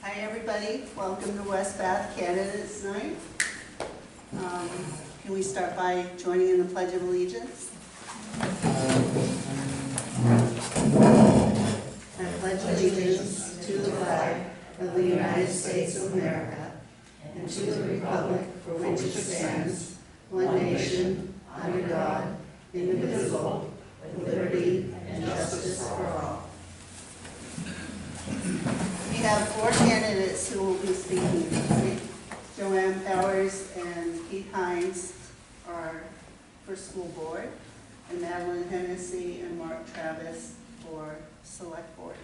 Hi everybody, welcome to West Bath Candidates Night. Can we start by joining in the Pledge of Allegiance? I pledge allegiance to the flag of the United States of America and to the republic for which it stands, one nation, under God, indivisible, with liberty and justice for all. We have 4 candidates who will be speaking tonight. Joanne Powers and Keith Hines are for school board, and Madeline Hennessy and Mark Travis for select board.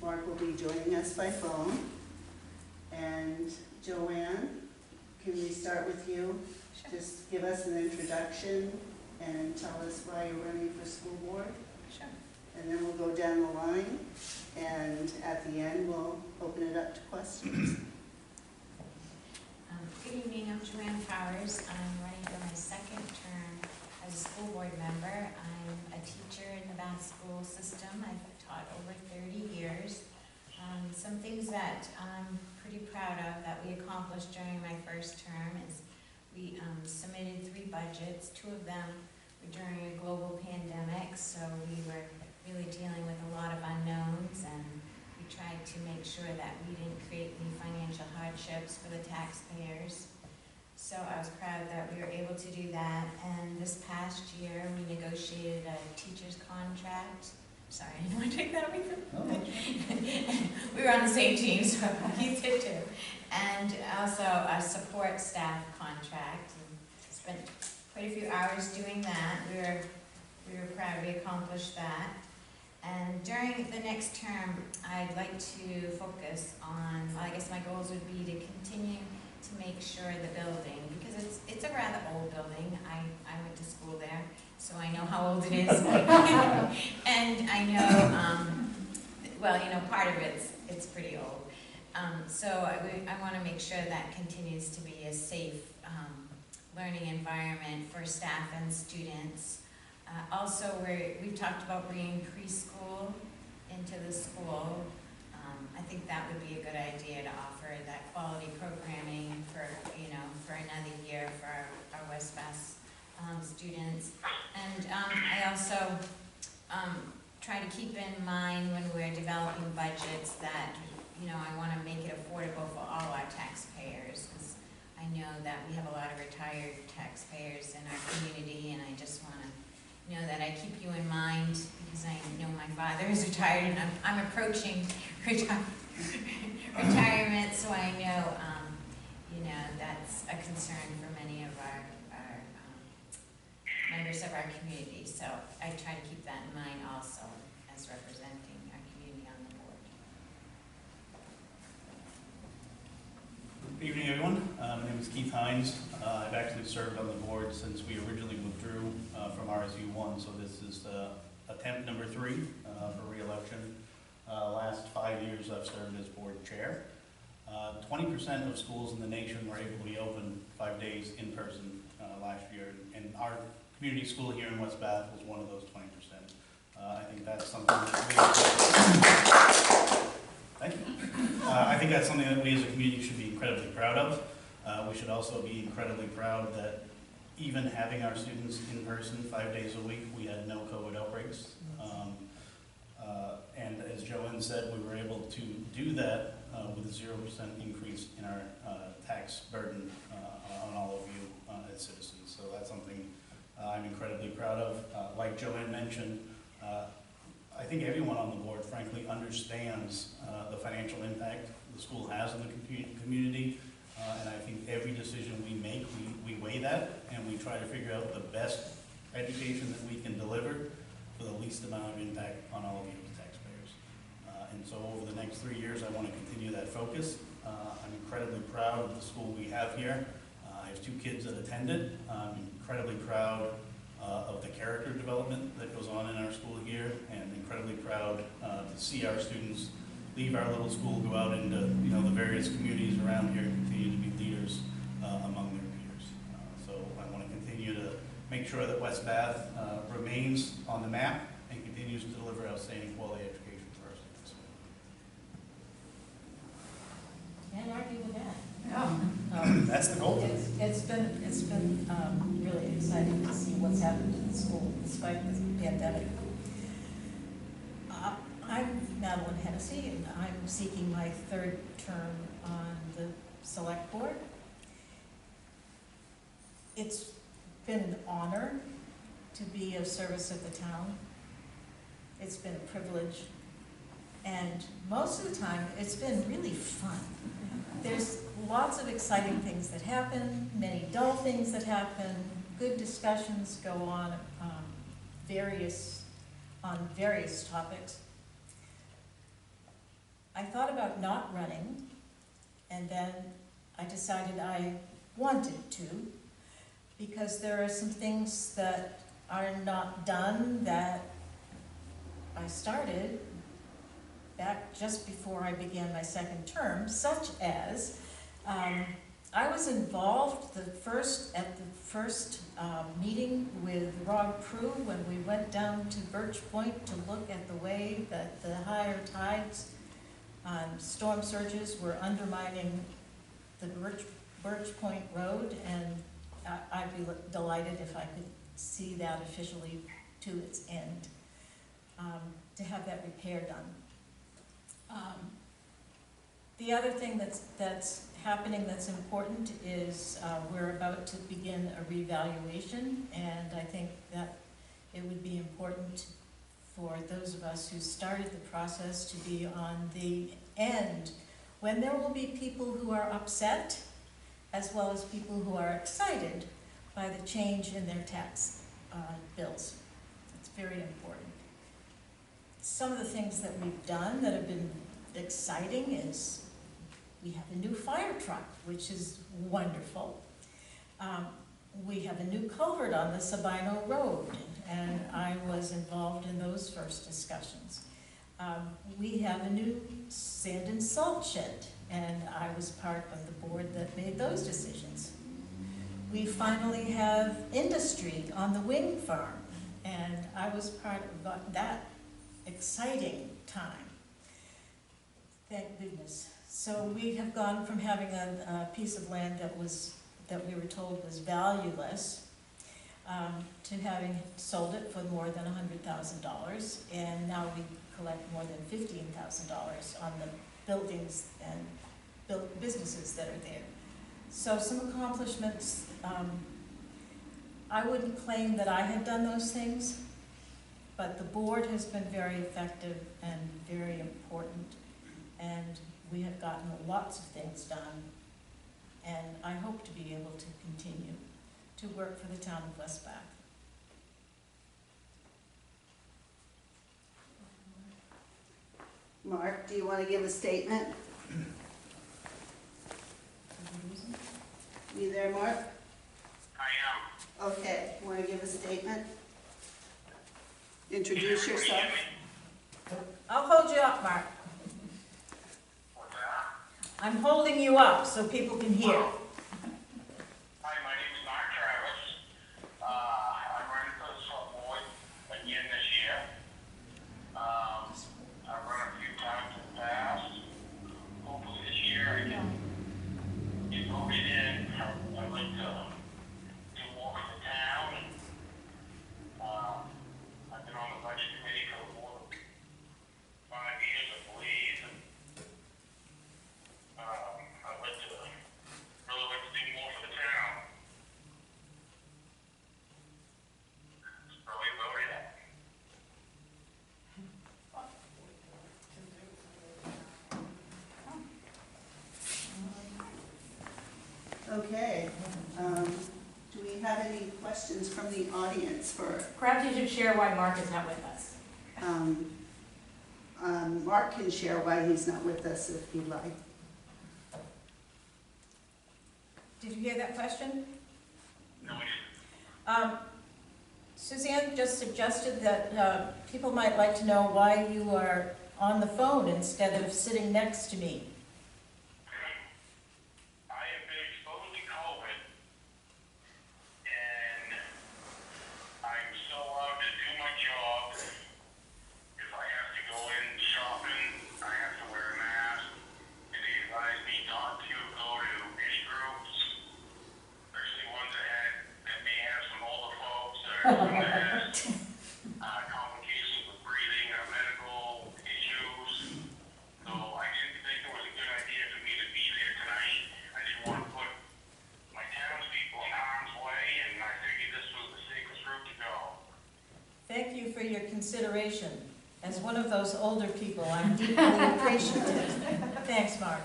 Mark will be joining us by phone. And Joanne, can we start with you? Sure. Just give us an introduction and tell us why you're running for school board. Sure. And then we'll go down the line, and at the end, we'll open it up to questions. Good evening, I'm Joanne Powers. I'm running for my 2nd term as a school board member. I'm a teacher in the Bath school system. I've taught over 30 years. Some things that I'm pretty proud of that we accomplished during my 1st term is we submitted 3 budgets. 2 of them were during a global pandemic, so we were really dealing with a lot of unknowns, and we tried to make sure that we didn't create any financial hardships for the taxpayers. So I was proud that we were able to do that. And this past year, we negotiated a teacher's contract. Sorry, I didn't want to take that away from you. We were on the same team, so he did too. And also a support staff contract. And spent quite a few hours doing that. We were proud we accomplished that. And during the next term, I'd like to focus on, well, I guess my goals would be to continue to make sure the building, because it's a rather old building. I went to school there, so I know how old it is. And I know, well, you know, part of it's pretty old. So I want to make sure that continues to be a safe learning environment for staff and students. Also, we've talked about bringing preschool into the school. I think that would be a good idea to offer that quality programming for, you know, for another year for our West Bath students. And I also try to keep in mind when we're developing budgets that, you know, I want to make it affordable for all our taxpayers, because I know that we have a lot of retired taxpayers in our community, and I just want to know that I keep you in mind, because I know my father is retired and I'm approaching retirement, so I know, you know, that's a concern for many of our members of our community. So I try to keep that in mind also as representing our community on the board. Good evening, everyone. My name is Keith Hines. I've actually served on the board since we originally withdrew from RSU1, so this is attempt number 3 for re-election. Last 5 years I've served as board chair. 20% of schools in the nation were able to be open 5 days in person last year, and our community school here in West Bath was one of those 20%. I think that's something I think that's something that we as a community should be incredibly proud of. We should also be incredibly proud that even having our students in person 5 days a week, we had no COVID outbreaks. And as Joanne said, we were able to do that with a 0% increase in our tax burden on all of you as citizens. So that's something I'm incredibly proud of. Like Joanne mentioned, I think everyone on the board, frankly, understands the financial impact the school has on the community, and I think every decision we make, we weigh that, and we try to figure out the best education that we can deliver for the least amount of impact on all of you as taxpayers. And so over the next 3 years, I want to continue that focus. I'm incredibly proud of the school we have here. I have 2 kids that attend it. I'm incredibly proud of the character development that goes on in our school here, and incredibly proud to see our students leave our little school, go out into, you know, the various communities around here and continue to be leaders among their peers. So I want to continue to make sure that West Bath remains on the map and continues to deliver outstanding quality education for our students. that's the goal. It's been really exciting to see what's happened in the school despite the pandemic. I'm Madeline Hennessy, and I'm seeking my third term on the select board. It's been an honor to be of service of the town. It's been a privilege, and most of the time, it's been really fun. There's lots of exciting things that happen, many dull things that happen, good discussions go on various topics. I thought about not running, and then I decided I wanted to, because there are some things that are not done that I started back just before I began my second term, such as I was involved at the first meeting with Rob Prue when we went down to Birch Point to look at the way that the higher tides storm surges were undermining the Birch Point Road, and I'd be delighted if I could see that officially to its end, to have that repair done. The other thing that's happening that's important is we're about to begin a revaluation, and I think that it would be important for those of us who started the process to be on the end, when there will be people who are upset, as well as people who are excited by the change in their tax bills. It's very important. Some of the things that we've done that have been exciting is we have a new fire truck, which is wonderful. We have a new culvert on the Sabino Road, and I was involved in those first discussions. We have a new sand and salt shed, and I was part of the board that made those decisions. We finally have industry on the wind farm, and I was part of that exciting time. Thank goodness. So we have gone from having a piece of land that we were told was valueless, to having sold it for more than $100,000, and now we collect more than $15,000 on the buildings and businesses that are there. So some accomplishments. I wouldn't claim that I had done those things, but the board has been very effective and very important, and we have gotten lots of things done, and I hope to be able to continue to work for the town of West Bath. Mark, do you want to give a statement? You there, Mark? I am. Okay, want to give a statement? Introduce Can you yourself. hear me? I'll hold you up, Mark. What's that? I'm holding you up so people can hear. Hi, my name is Mark Travis. I'm running for the select board again this year. I've run a few times in the past. Hopefully this year I can get voted in. I'd like to do more for the town. I've been on the budget committee for more than 5 years, I believe. I'd like to really like to do more for the town. That's probably about it. Okay. Do we have any questions from the audience for, Perhaps you should share why Mark is not with us. Mark can share why he's not with us if he'd like. Did you hear that question? No, we didn't. Suzanne just suggested that people might like to know why you are on the phone instead of sitting next to me. I have been exposed to COVID, and I'm still allowed to do my job. If I have to go in shopping, I have to wear a mask, and they advise me not to go to any groups consideration. As one of those older people, I'm deeply appreciative. Thanks, Mark.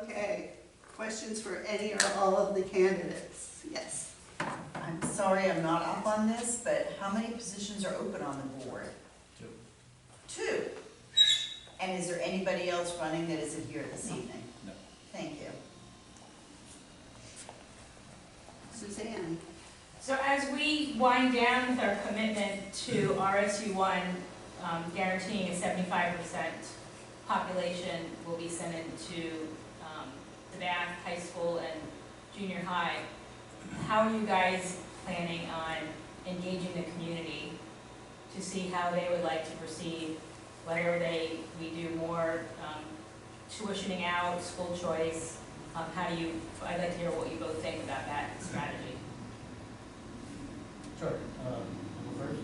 Okay, questions for any or all of the candidates? Yes. I'm sorry I'm not up on this, but how many positions are open on the board? 2. 2. And is there anybody else running that isn't here this evening? No. Thank you. Suzanne? So as we wind down with our commitment to RSU1, guaranteeing a 75% population will be sent into the Bath High School and junior high, how are you guys planning on engaging the community to see how they would like to proceed? Whether we do more tuitioning out, school choice, I'd like to hear what you both think about that strategy. Sure. I'll go first.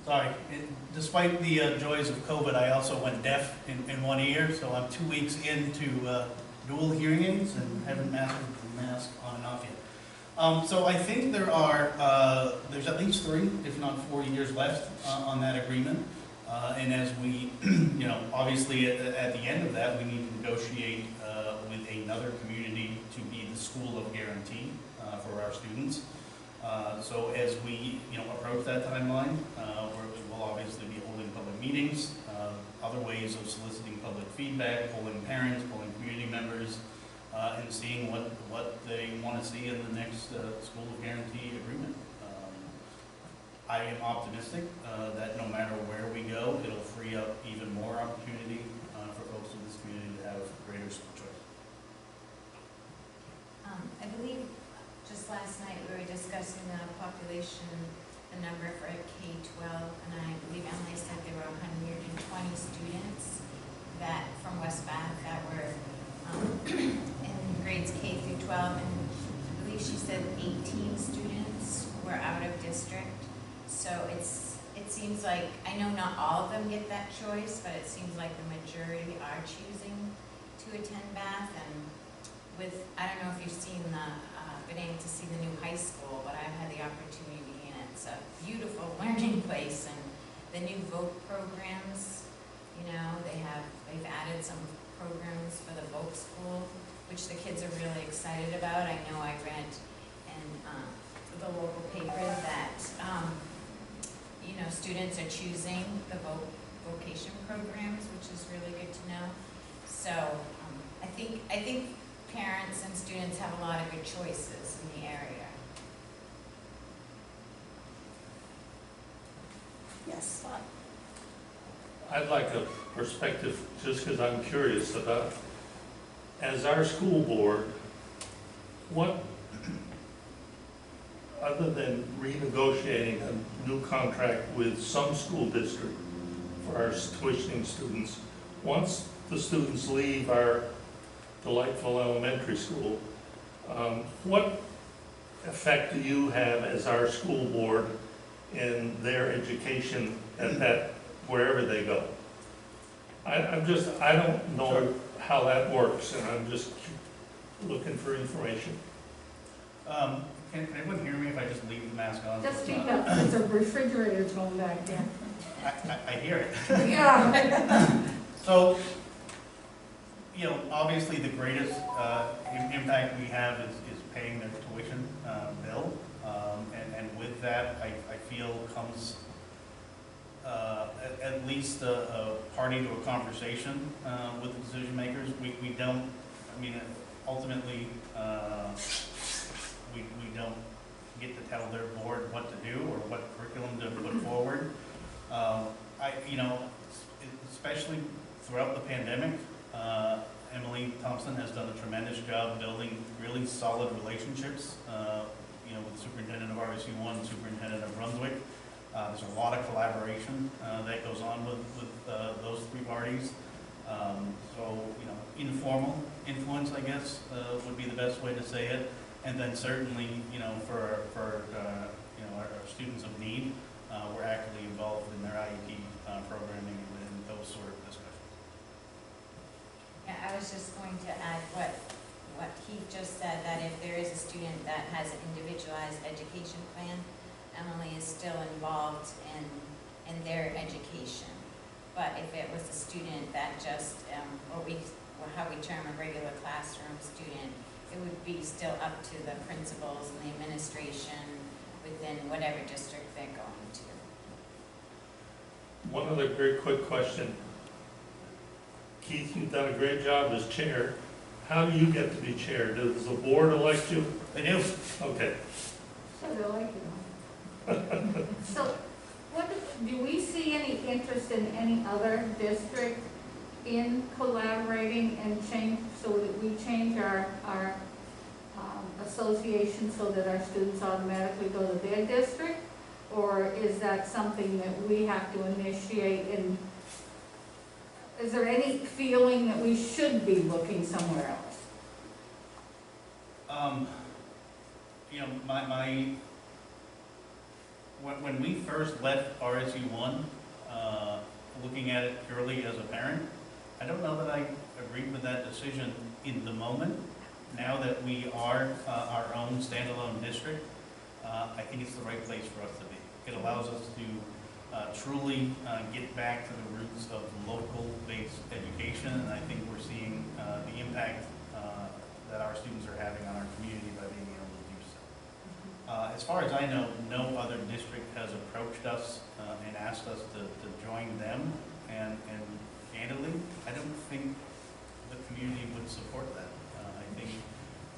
Sorry. Despite the joys of COVID, I also went deaf in one ear, so I'm 2 weeks into dual hearing aids and haven't mastered the mask on and off yet. So I think there's at least 3, if not 4 years left on that agreement. And as we, obviously at the end of that, we need to negotiate with another community to be the school of guarantee for our students. So as we, approach that timeline, we'll obviously be holding public meetings, other ways of soliciting public feedback, polling parents, polling community members, and seeing what they want to see in the next school of guarantee agreement. I am optimistic that no matter where we go, it'll free up even more opportunity for folks in this community to have greater school choice. I believe just last night we were discussing the population, the number for K-12, and I believe Emily said there were 120 students from West Bath that were in grades K through 12, and I believe she said 18 students were out of district. So it seems like, I know not all of them get that choice, but it seems like the majority are choosing to attend Bath. And I don't know if you've been able to see the new high school, but I've had the opportunity, and it's a beautiful learning place. And the new voc programs, they've added some programs for the voc school, which the kids are really excited about. I know I read in the local paper that students are choosing the vocation programs, which is really good to know. So I think parents and students have a lot of good choices in the area. Yes. I'd like a perspective, just because I'm curious about, as our school board, what, other than renegotiating a new contract with some school district for our tuitioning students, once the students leave our delightful elementary school, what effect do you have as our school board in their education at wherever they go? I don't know how that works, and I'm just looking for information. Can anyone hear me if I just leave the mask on? Just speak up, there's a refrigerator going back there. I hear it. Yeah. So, obviously the greatest impact we have is paying their tuition bill. And with that, I feel comes at least a party to a conversation with the decision makers. We don't, ultimately, we don't get to tell their board what to do or what curriculum to put forward. Especially throughout the pandemic, Emily Thompson has done a tremendous job building really solid relationships, with the superintendent of RSU1, superintendent of Brunswick. There's a lot of collaboration that goes on with those 3 parties. So, informal influence, I guess, would be the best way to say it. And then certainly, for our students of need, we're actively involved in their IEP programming and those sort of discussions. Yeah, I was just going to add what he education plan. Emily is still involved in their education. But if it was a student that just, how we term a regular classroom student, it would be still up to the principals and the administration within whatever district they're going to. One other very quick question. Keith, you've done a great job as chair. How do you get to be chair? Does the board elect you? They do. Okay. So they're like, so what, do we see any interest in any other district in collaborating and change, so that we change our association so that our students automatically go to their district? Or is that something that we have to initiate, and is there any feeling that we should be looking somewhere else? You know, when we first left RSU1, looking at it purely as a parent, I don't know that I agreed with that decision in the moment. Now that we are our own standalone district, I think it's the right place for us to be. It allows us to truly get back to the roots of local-based education, and I think we're seeing the impact that our students are having on our community by being able to do so. As far as I know, no other district has approached us and asked us to join them, and candidly, I don't think the community would support that.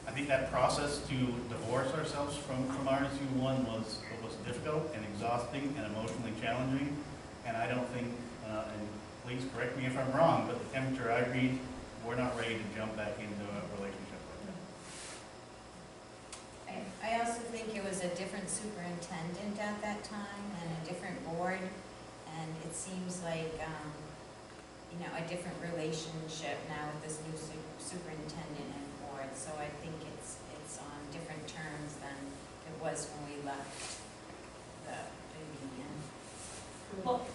I think that process to divorce ourselves from RSU1 was difficult and exhausting and emotionally challenging, and I don't think, and please correct me if I'm wrong, but the temperature I read, we're not ready to jump back into a relationship like that. I also think it was a different superintendent at that time and a different board, and it seems like, a different relationship now with this new superintendent and board, so I think it's on different terms than it was when we left the union. Well,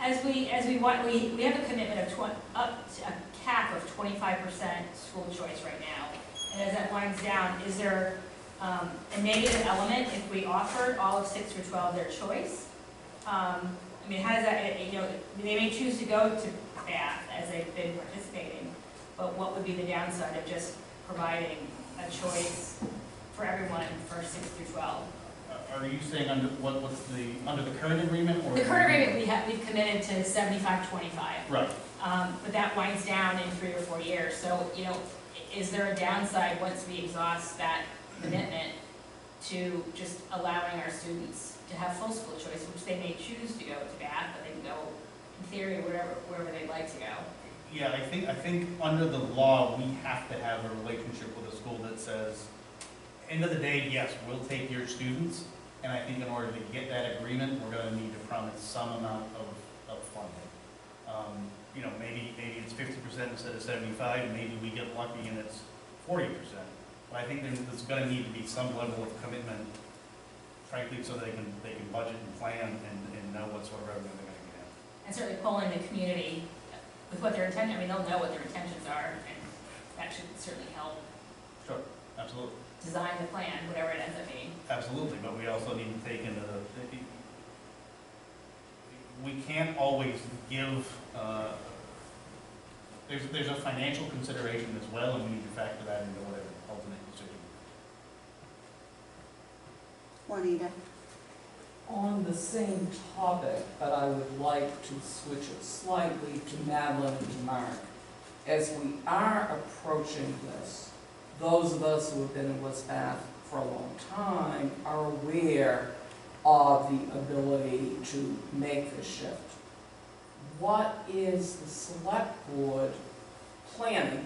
as we want, we have a commitment of up to a cap of 25% school choice right now. And as that winds down, is there a negative element if we offered all of 6 through 12 their choice? I mean, how does that, they may choose to go to Bath as they've been participating, but what would be the downside of just providing a choice for everyone for 6 through 12? Are you saying under under the current agreement, or The current agreement, we've committed to 75-25. Right. But that winds down in 3 or 4 years. So, is there a downside once we exhaust that commitment to just allowing our students to have full school choice, which they may choose to go to Bath, but they can go, in theory, wherever they'd like to go? Yeah, I think under the law, we have to have a relationship with a school that says, end of the day, yes, we'll take your students, and I think in order to get that agreement, we're going to need to promise some amount of funding. Maybe it's 50% instead of 75, maybe we get lucky and it's 40%. But I think there's going to need to be some level of commitment, frankly, so they can budget and plan and know what sort of revenue they're going to get. And certainly polling the community with what their intention, they'll know what their intentions are, and that should certainly help Sure, absolutely. design the plan, whatever it ends up being. Absolutely, but we also need to take into we can't always give, there's a financial consideration as well, and we need to factor that into whatever ultimate decision. Juanita? On the same topic, but I would like to switch it slightly to Madeline and to Mark. As we are approaching this, those of us who have been in West Bath for a long time are aware of the ability to make the shift. What is the select board planning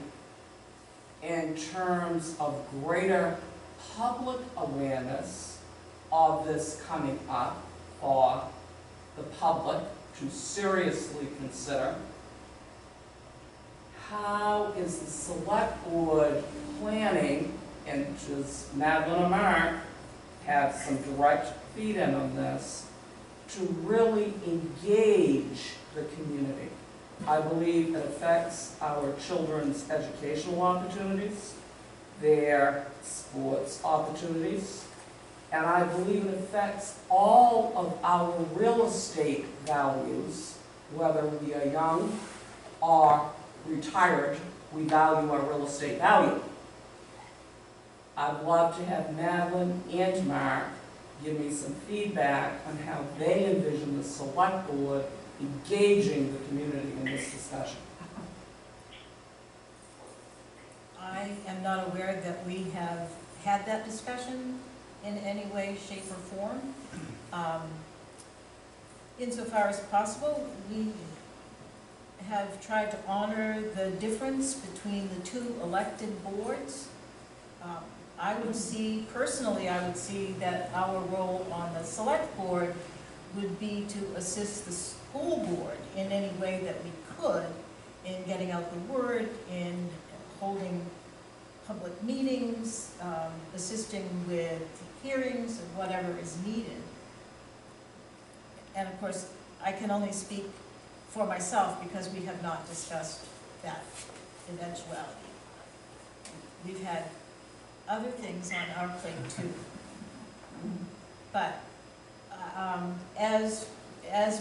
in terms of greater public awareness of this coming up for the public to seriously consider? How is the select board planning, and does Madeline or Mark have some direct feed in on this, to really engage the community? I believe it affects our children's educational opportunities, their sports opportunities, And I believe it affects all of our real estate values, whether we are young or retired, we value our real estate value. I'd love to have Madeline and Mark give me some feedback on how they envision the select board engaging the community in this discussion. I am not aware that we have had that discussion in any way, shape, or form. Insofar as possible, we have tried to honor the difference between the two elected boards. I would see, personally, I would see that our role on the select board would be to assist the school board in any way that we could in getting out the word, in holding public meetings, assisting with hearings and whatever is needed. And of course, I can only speak for myself because we have not discussed that eventuality. We've had other things on our plate too. But as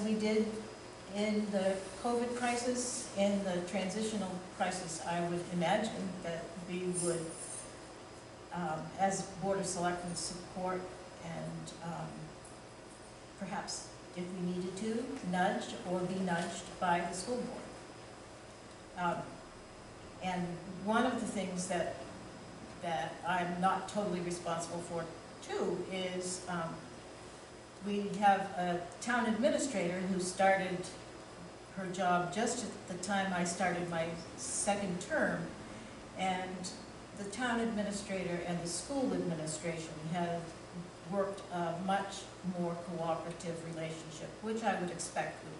we did in the COVID crisis, in the transitional crisis, I would imagine that we would, as Board of Selectmen, support and perhaps, if we needed to, nudge or be nudged by the school board. And one of the things that I'm not totally responsible for too is we have a town administrator who started her job just at the time I started my second term, and the town administrator and the school administration have worked a much more cooperative relationship, which I would expect would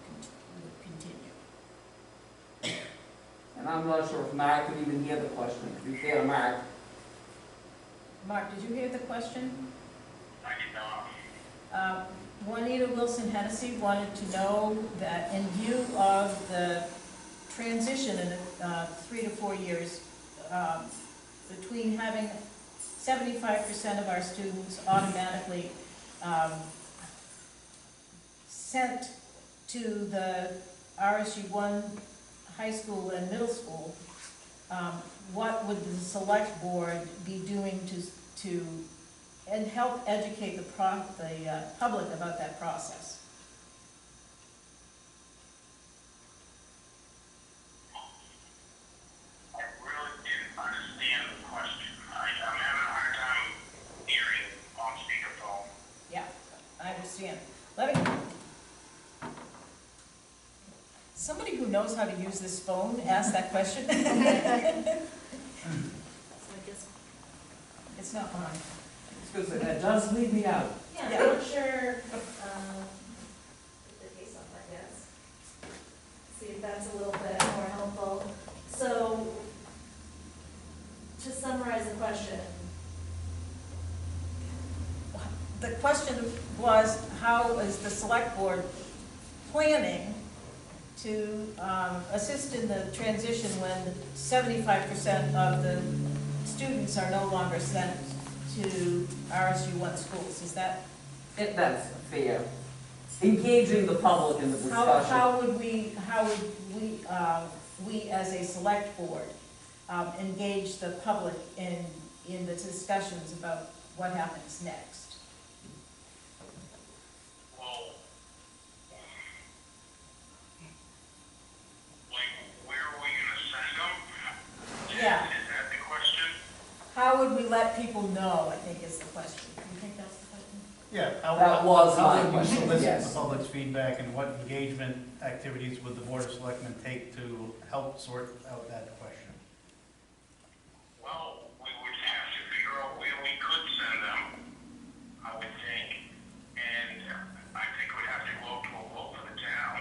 continue. And I'm not sure if Mark could even hear the question. To be fair to Mark. Mark, did you hear the question? I did not. Juanita Wilson Hennessy wanted to know that in view of the transition in 3 to 4 years between having 75% of our students automatically sent to the RSU1 high school and middle school, what would the select board be doing to and help educate the public about that process? I really didn't understand the question. I'm having a hard time hearing on speakerphone. Yeah, I understand. Let me. Somebody who knows how to use this phone ask that question. It's not mine. Because it does leave me out. Yeah, Yeah. I'm not sure, put the case up, I guess. See if that's a little bit more helpful. So, to summarize the question, The question was, how is the select board planning to assist in the transition when 75% of the students are no longer sent to RSU1 schools? Is that, That's fair. Engaging the public in the discussion. how would we as a select board engage the public in the discussions about what happens next? Well, like, where are we gonna send them? Yeah. Is that the question? How would we let people know, I think is the question. Do you think that's the question? Yeah. That was my How question, would you solicit yes. the public's feedback, and what engagement activities would the Board of Selectmen take to help sort out that question? Well, we would have to figure out where we could send them, I would think. And I think we'd have to go to a vote for the town.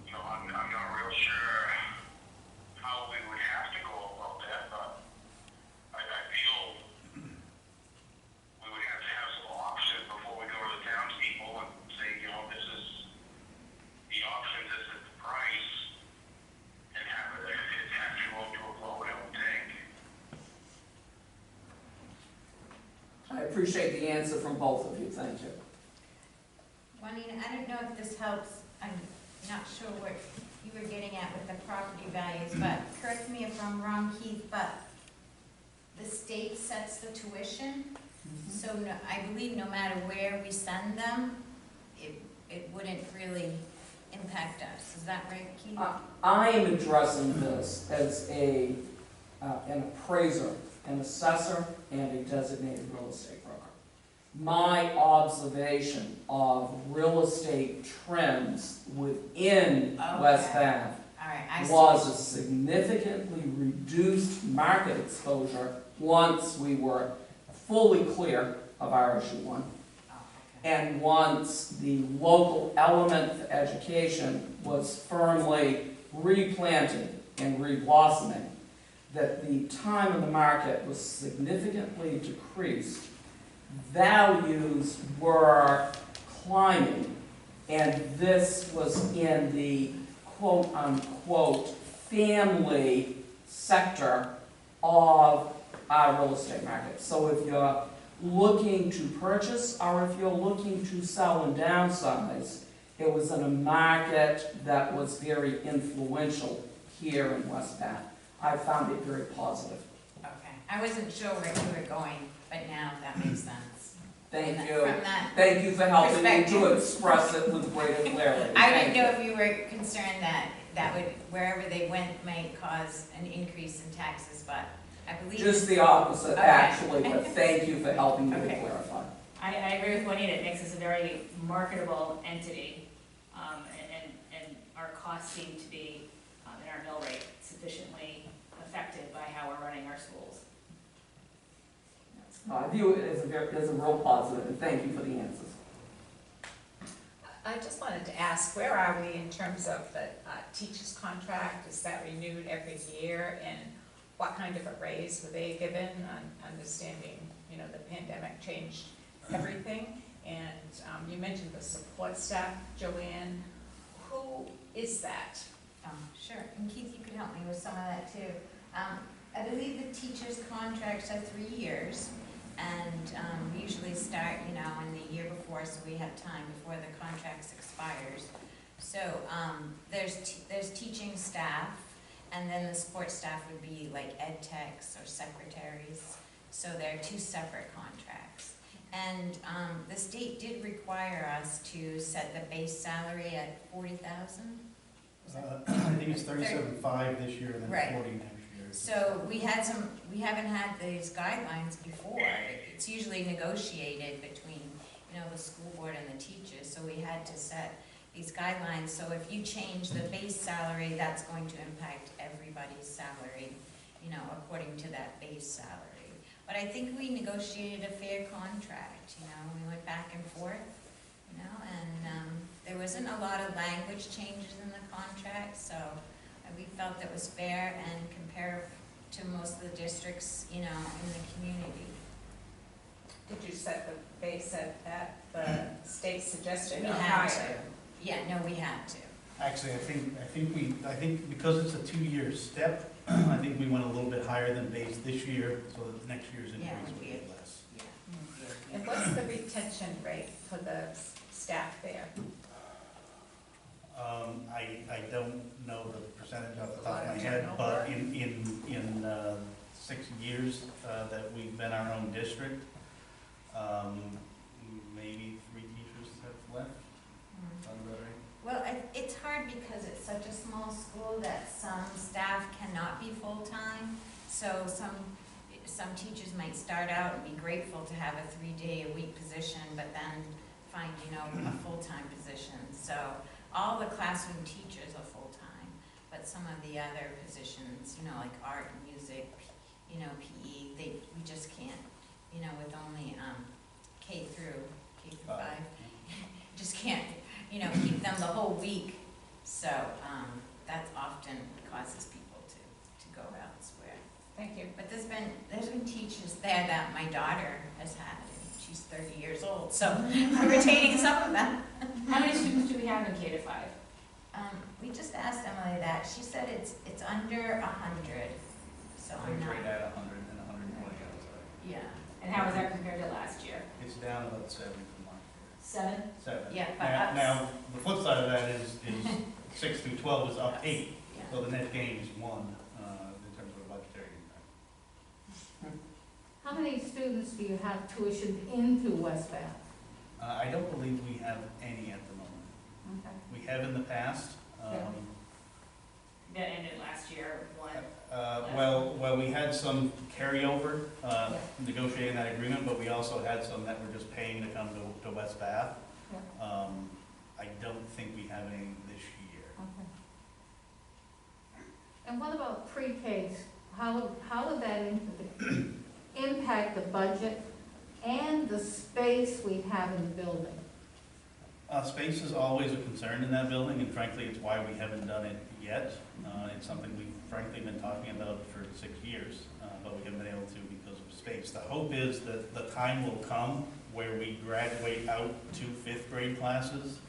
You know, I'm not real sure how we would have to go about that, but I feel we would have to have some options before we go to the townspeople and say, you know, this is the option, this is the price. appreciate the answer from both of you, thank you. Juanita, I don't know if this helps, I'm not sure what you were getting at with the property values, but correct me if I'm wrong, Keith, but the state sets the tuition, so no, I believe no matter where we send them, it wouldn't really impact us, is that right, Keith? I am addressing this as an appraiser, an assessor, and a designated real estate broker. My observation of real estate trends within West Bath All right, I see. was a significantly reduced market exposure once we were fully clear of RSU 1. And once the local element for education was firmly replanted and reblossoming, that the time of the market was significantly decreased, values were climbing, and this was in the quote-unquote family sector of our real estate market. So if you're looking to purchase or if you're looking to sell and downsize, it was in a market that was very influential here in West Bath. I found it very positive. Okay, I wasn't sure where you were going, but now that makes sense. Thank From you. that Thank you for helping me to perspective. express it with greater clarity. I Thank didn't know you. if you were concerned that would, wherever they went, might cause an increase in taxes, but I believe. Just the opposite, Okay. actually, but thank you for helping me to Okay. clarify. I agree with Juanita, it makes us a very marketable entity, and our costs seem to be, in our mill rate, sufficiently affected by how we're running our schools. I view it as a real positive, and thank you for the answers. I just wanted to ask, where are we in terms of the teacher's contract? Is that renewed every year? And what kind of a raise were they given? Understanding, the pandemic changed everything. And you mentioned the support staff, Joanne. Who is that? Sure, and Keith, you could help me with some of that too. I believe the teachers' contracts are 3 years, and we usually start, in the year before, so we have time before the contract expires. So there's teaching staff, and then the support staff would be like ed techs or secretaries. So they're 2 separate contracts. And the state did require us to set the base salary at 40,000. I think it's 37.5 this year and then Right. 40 next year. So we haven't had these guidelines before. It's usually negotiated between, the school board and the teachers. So we had to set these guidelines. So if you change the base salary, that's going to impact everybody's salary, according to that base salary. But I think we negotiated a fair contract, we went back and forth, and there wasn't a lot of language changes in the contract, so we felt it was fair and compared to most of the districts, in the community. Did you set the base at the state suggestion We or had higher? to. Yeah, no, we had to. Actually, I think because it's a 2-year step, I think we went a little bit higher than base this year, so that next year's Yeah, increase would we be did. less. And what's the retention rate for the staff there? I don't know the percentage off the top of my Lot of head, turnover. but in 6 years that we've been our own district, maybe 3 teachers have left. Sound about right? Well, it's hard because it's such a small school that some staff cannot be full-time. So some teachers might start out and be grateful to have a 3-day-a-week position, but then find, a full-time position. So all the classroom teachers are full-time, but some of the other positions, like art, music, PE, we just can't, with only K through 5, just can't, keep them the whole week. So that often causes people to go elsewhere. Thank you. But there's been teachers there that my daughter has had, and she's 30 years old, so I'm retaining some of them. How many students do we have in K-5? We just asked Emily that. She said it's under 100. So I'm not. At 100 and 120 outside. Yeah. And how was that compared to last It's down about 7 from last 7? year. 7. Yeah, but Now, the flip side of that is 6 through 12 is up 8, Yeah. so the net gain is 1 in terms of a budgetary impact. How many students do you have tuitioned into West Bath? I don't believe we have any at the moment. Okay. We have in the past. That ended last year, 1. Well, we had some carryover negotiating that agreement, but we also had some that were just paying to come to West Bath. I don't think we have any this year. Okay. And what about pre-Ks? How would that impact the budget and the space we have in the building? Space is always a concern in that building, and frankly, it's why we haven't done it yet. It's something we've frankly been talking about for 6 years, but we haven't been able to because of space. The hope is that the time will come where we graduate out 2 5th-grade classes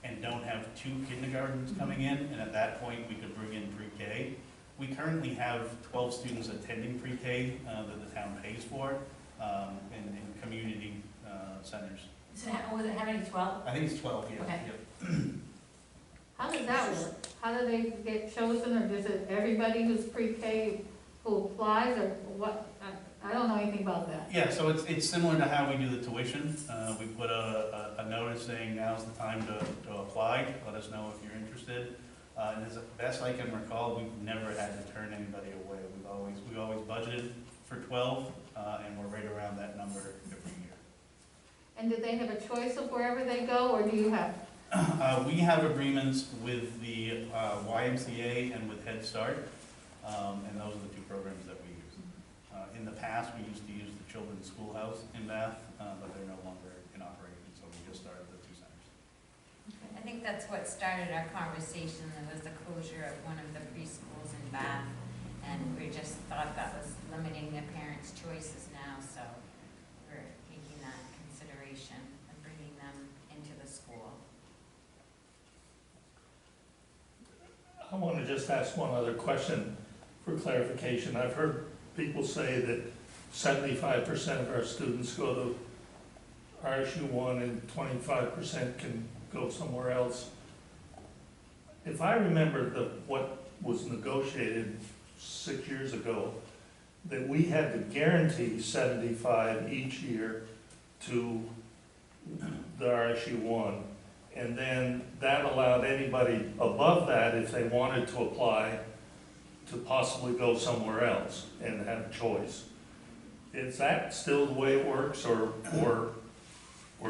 and don't have 2 kindergartens coming in, and at that point, we could bring in pre-K. We currently have 12 students attending pre-K that the town pays for in community centers. So was it how many, 12? I think it's 12, yeah. Okay. Yep. How does that work? How do they get chosen, or is it everybody who's pre-K who applies, or what? I don't know anything about that. Yeah, so it's similar to how we do the tuition. We put a notice saying now's the time to apply, let us know if you're interested. And as best I can recall, we've never had to turn anybody away. We've always budgeted for 12, and we're right around that number every year. And do they have a choice of wherever they go, or do you have? We have agreements with the YMCA and with Head Start, and those are the 2 programs that we use. In the past, we used to use the Children's Schoolhouse in Bath, but they're no longer in operation, so we just started the 2 centers. I think that's what started our conversation. There was the closure of one of the preschools in Bath, and we just thought that was limiting the parents' choices now, so we're taking that into consideration and bringing them into the school. I want to just ask one other question for clarification. I've heard people say that 75% of our students go to RSU 1 and 25% can go somewhere else. If I remember what was negotiated 6 years ago, that we had to guarantee 75 each year to the RSU 1. And then that allowed anybody above that, if they wanted to apply, to possibly go somewhere else and have a choice. Is that still the way it works, or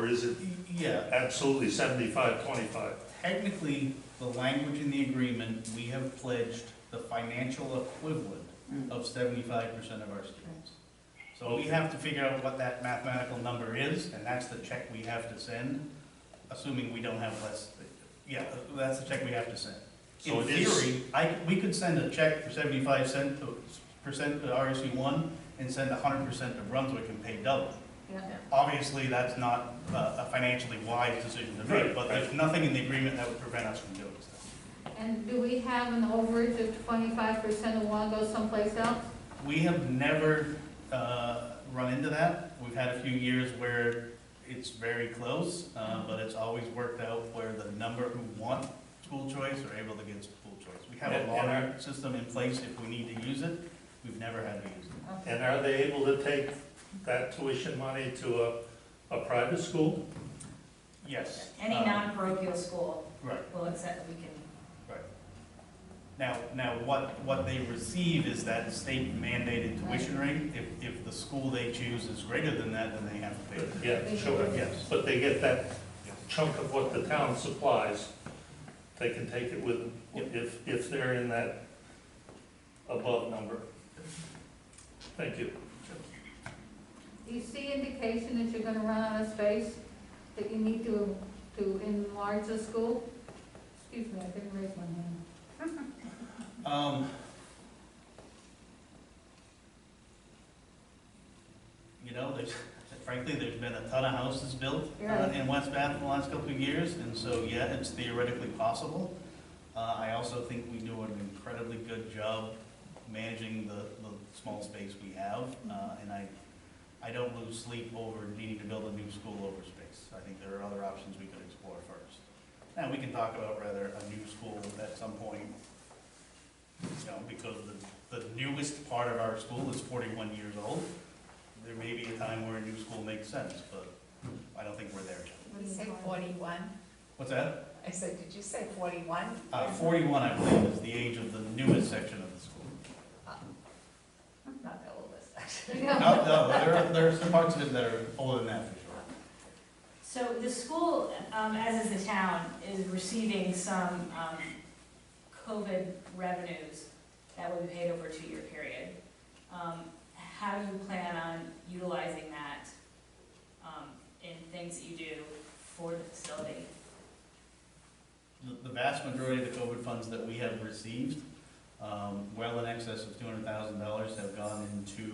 is it Yeah, absolutely 75-25? technically, the language in the agreement, we have pledged the financial equivalent of 75% of our students. So we have to figure out what that mathematical number is, and that's the check we have to send, assuming we don't have less. Yeah, that's the check we have to send. So In it is- theory, we could send a check for 75% to RSU 1 and send 100% to Brunswick and pay double. Yeah. Obviously, that's not a financially wise decision to make, but there's nothing in the agreement that would prevent us from doing so. And do we have an overage of 25% who want to go someplace else? We have never run into that. We've had a few years where it's very close, but it's always worked out where the number who want school choice are able to get school choice. We have a And lottery system in place if we need to use it. We've never had to use it. And are they able to take that tuition money to a private school? Yes. Any non-parochial school Right. will accept, we can. Now, what they receive is that state mandated tuition rate. If the school they choose is greater than that, then they have to pay it. Yeah, sure, Yes. but they get that chunk of what the town supplies, they can take it with them if they're in that above number. Thank you. Do you see indication that you're gonna run out of space, that you need to enlarge the school? Excuse me, I didn't raise my hand. Frankly, there's been a ton of houses built Yeah. in West Bath in the last couple of years, and so, yeah, it's theoretically possible. I also think we do an incredibly good job managing the small space we have, and I don't lose sleep over needing to build a new school think there are other options we could explore first. And we can talk about whether a new school at some point, you know, because the newest part of our school is 41 years old. There may be a time where a new school makes sense, but I don't think we're there yet. You say 41? What's that? I said, did you say 41? 41, I believe, is the age of the newest section of the school. Not the oldest, actually. No, there are some parts of it that are older than that, for sure. So the school, as is the town, is receiving some COVID revenues that will be paid over a 2-year period. How do you plan on utilizing that in things that you do for the facility? The vast majority of the COVID funds that we have received, well in excess of $200,000, have gone into,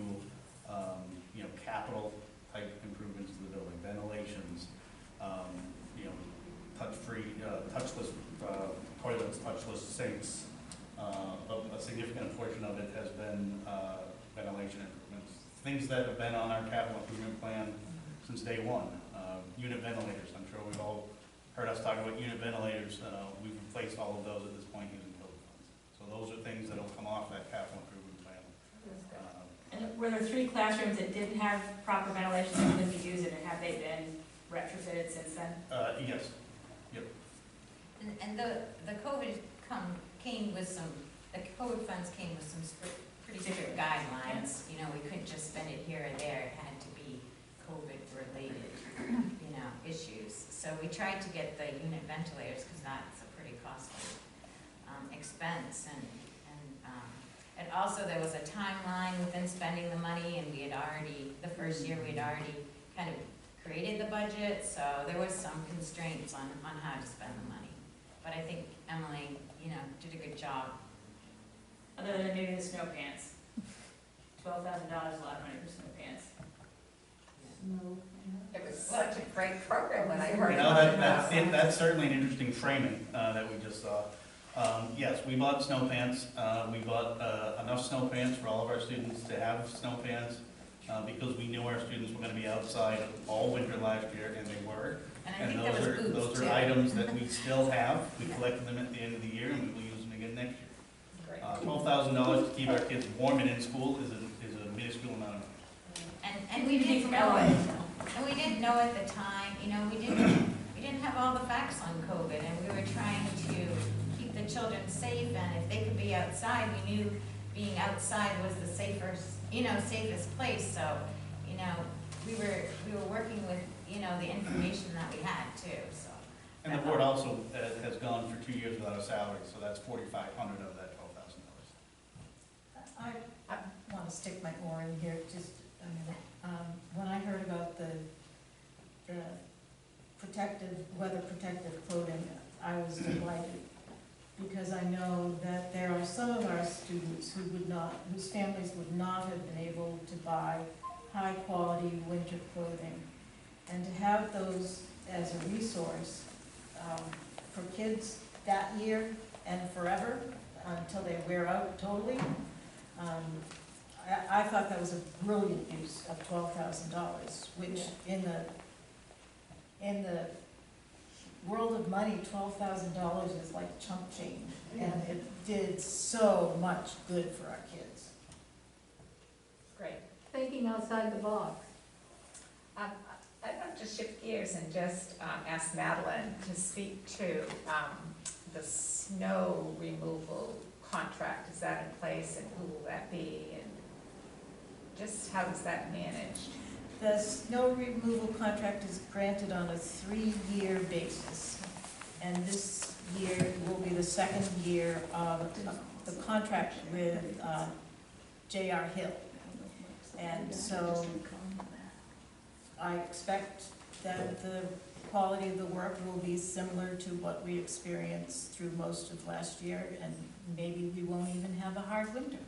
you know, capital type improvements to the building, ventilations, you know, touch-free, touchless toilets, touchless sinks. A significant portion of it has been ventilation improvements, things that have been on our capital improvement plan since day one. Unit ventilators, I'm sure we've all heard us talk about unit ventilators. We've replaced all of those at this point using COVID funds. So those are things that will come off that capital improvement plan. And were there 3 classrooms that didn't have proper ventilation that couldn't be used, and have they been retrofitted since then? Yes. Yep. And the COVID came with some, the COVID funds came with some pretty strict guidelines. You know, we couldn't just spend it here or there, it had to be COVID-related, you know, issues. So we tried to get the unit ventilators, because that's a pretty costly expense. And also there was a timeline within spending the money, and we had already, the first year, we had already kind of created the budget, so there was some constraints on how to spend the money. But I think Emily, you know, did a good job. Other than maybe the snow pants. $12,000 is a lot of money for snow pants. It was such a great program when I heard You know, about it. that's certainly an interesting framing that we just saw. Yes, we bought snow pants. We bought enough snow pants for all of our students to have snow pants because we knew our students were going to be outside all winter last year, and they were. And I think there was boots those too. are items that we still have. We collected them at the end of the year, and we will use them again next year. Great. $12,000 to keep our kids warm and in school is a minuscule amount of money. And we didn't know it. And we didn't know at the time, you know, we didn't have all the facts on COVID, and we were trying to keep the children safe, and if they could be outside, we knew being outside was the safest place. So, you know, we were working with, you know, the information that we had too, so. And the board also has gone for 2 years without a salary, so that's $4,500 of that $12,000. I want to stick my oar in here just a minute. When I heard about the weather protective clothing, I was delighted, because I know that there are some of our students whose families would not have been able to buy high-quality winter clothing. And to have those as a resource for kids that year and forever, until they wear out totally, I thought that was a brilliant use of $12,000, which in the world of money, $12,000 is like chump change, and it did so much good for our kids. Great. Thinking outside the box. I'd like to shift gears and just ask Madeline to speak to the snow removal contract. Is that in place, and who will that be, and just how is that managed? The snow removal contract is granted on a 3-year basis, and this year will be the 2nd year of the contract with J.R. Hill. And so I expect that the quality of the work will be similar to what we experienced through most of last year, and maybe we won't even have a hard winter.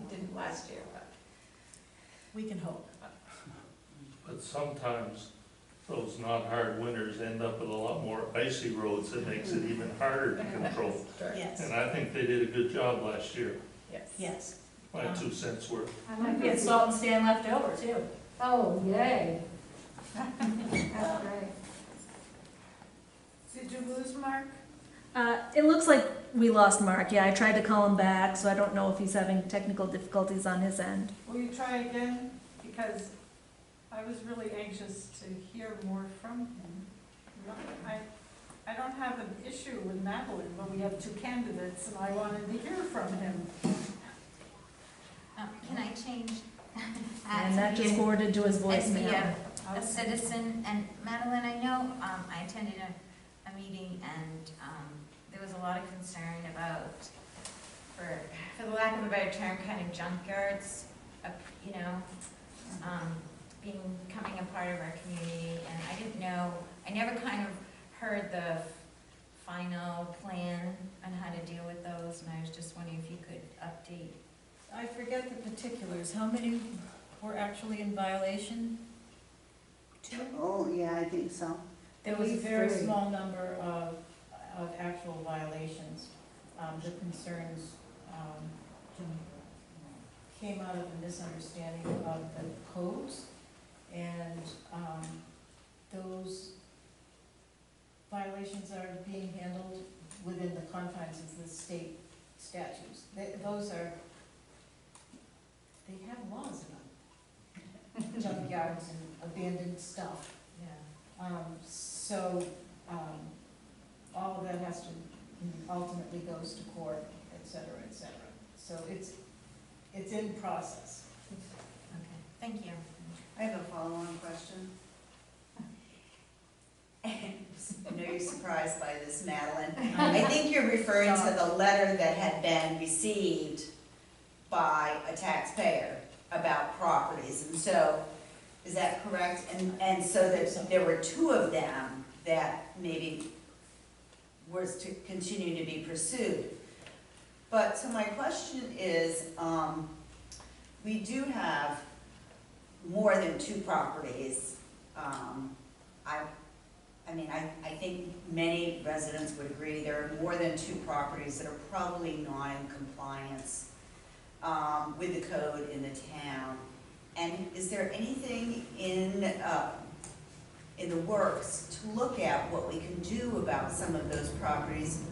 Didn't last year, but. We can hope. But sometimes those not hard winters end up with a lot more icy roads that makes it even harder to control. Yes, And I think they did a good job last year, Yes. yes. my 2 cents worth. I like We had this. salt and sand left over too. Oh, yay. That's great. Did you lose Mark? It looks like we lost Mark. Yeah, I tried to call him back, so I don't know if he's having technical difficulties on his end. Will you try again? Because I was really anxious to hear more from him. I don't have an issue with Madeline, but we have two candidates, and I wanted to hear from him. Can I change? And that just forwarded to his voicemail. A citizen, and Madeline, I know, I attended a meeting and, there was a lot of concern about, for the lack of a better term, kind of junkyards, you know, becoming a part of our community, and I didn't know, I never kind of heard the final plan on how to deal with those, and I was just wondering if you could update. I forget the particulars. How many were actually in violation? 2? Oh, yeah, I think so. There was a At least very 3. small number of actual violations. The concerns came out of a misunderstanding of the codes, and those violations are being handled within the confines of the state statutes. Those are, they have laws about junkyards and abandoned stuff. Yeah. So, all of that has to, ultimately goes to court, et cetera, et cetera. So it's in process. Okay, thank you. I have a follow-on question. I know you're surprised by this, Madeline. I think you're referring to the letter that had been received by a taxpayer about properties, and so, is that correct? And so that there were 2 of them that maybe was to continue to be pursued. But, so my question is, we do have more than 2 properties. I think many residents would agree there are more than 2 properties that are probably not in compliance with the code in the town. And is there anything in the works to look at what we can do about some of those properties,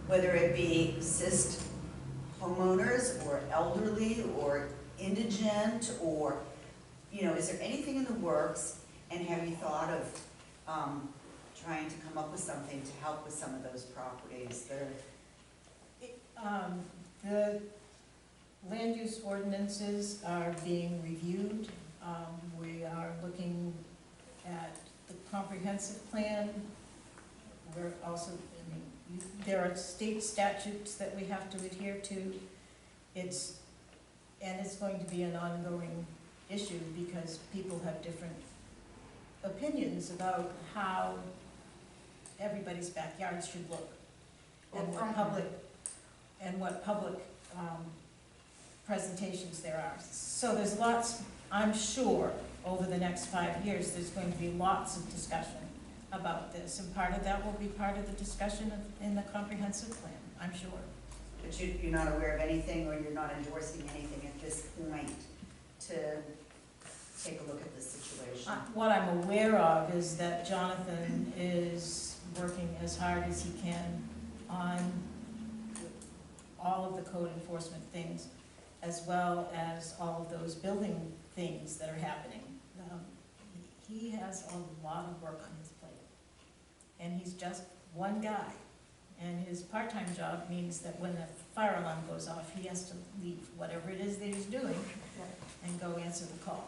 whether it be assist homeowners or elderly or indigent, or, you know, is there anything in the works, and have you thought of trying to come up with something to help with some of those properties that are... The land use ordinances are being reviewed. We are looking at the comprehensive plan. We're also, there are state statutes that we have to adhere to. It's going to be an ongoing issue because people have different opinions about how everybody's backyards should look, and what public presentations there are. So there's lots, I'm sure, over the next 5 years, there's going to be lots of discussion about this, and part of that will be part of the discussion in the comprehensive plan, I'm sure. But you're not aware of anything, or you're not endorsing anything at this point to take a look at this situation? What I'm aware of is that Jonathan is working as hard as he can on all of the code enforcement things, as well as all of those building things that are happening. He has a lot of work on his plate, and he's just one guy. And his part-time job means that when the fire alarm goes off, he has to leave whatever it is that he's doing and go answer the call.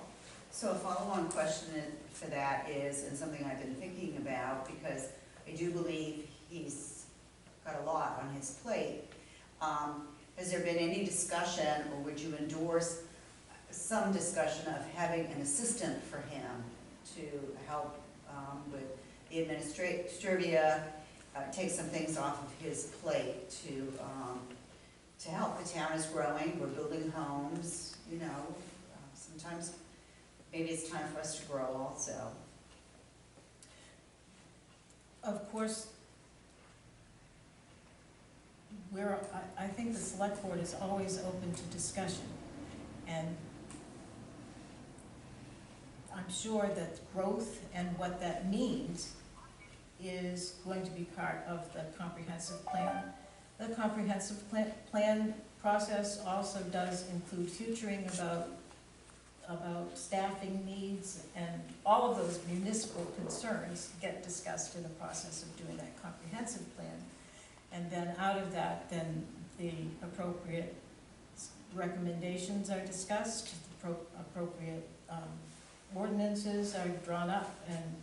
So a follow-on question for that is, and something I've been thinking about, because I do believe he's got a lot on his plate. Has there been any discussion, or would you endorse some discussion of having an assistant for him to help with the administrative, take some things off of his plate to help? The town is growing, we're building homes, you know, sometimes maybe it's time for us to grow also. Of course, I think the select board is always open to discussion, and I'm sure that growth and what that means is going to be part of the comprehensive plan. The comprehensive plan process also does include futuring about staffing needs, and all of those municipal concerns get discussed in the process of doing that comprehensive plan. And then out of that, then the appropriate recommendations are discussed, appropriate ordinances are drawn up and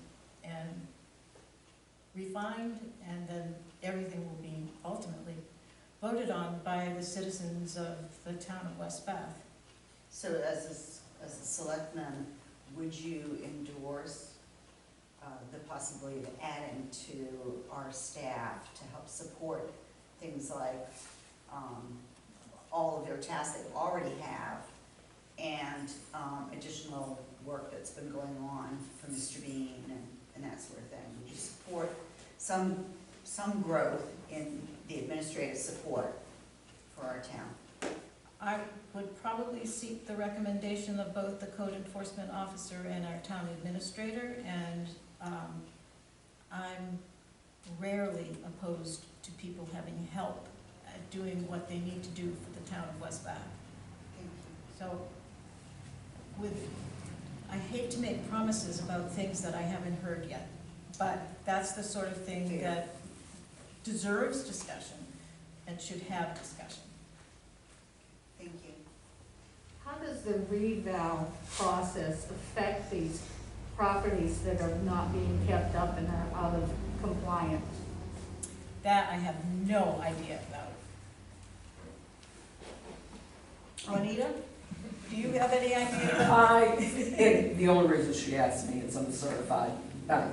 refined, and then everything will be ultimately voted on by the citizens of the town of West Bath. So as a selectman, would you endorse the possibility of adding to our staff to help support things like all of their tasks they already have, and additional work that's been going on for Mr. Bean and that sort of thing? Would you support some growth in the administrative support for our town? I would probably seek the recommendation of both the code enforcement officer and our town administrator, and I'm rarely opposed to people having help at doing what they need to do for the town of West Bath. So I hate to make promises about things that I haven't heard yet, but that's the sort of thing that deserves discussion and should have discussion. Thank you. How does the reval process affect these properties that are not being kept up and are out of compliance? That I have no idea about. Juanita, do you have any idea? The only reason she asked me is I'm a certified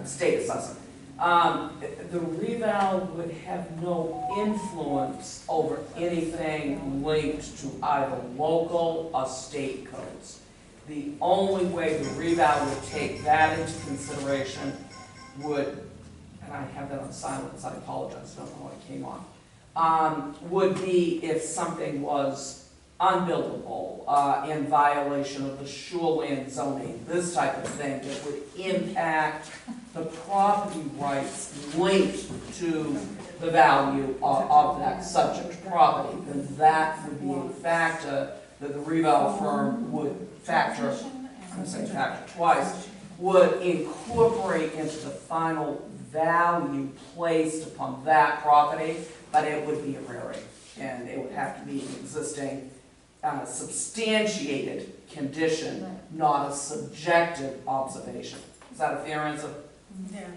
state assessor. The reval would have no influence over anything linked to either local or state codes. The only way the reval would take that into consideration would, and I have that on silence, I apologize, I don't know how it came on, would be if something was unbuildable, in violation of the shoreland zoning, this type of thing that would impact the property rights linked to the value of that subject property, then that would be a factor that the reval firm would factor, I'm going to say factor twice, would incorporate into the final value placed upon that property, but it would be a rarity, and it would have to be an existing substantiated condition, not a subjective observation. Is that a fair answer? Yeah,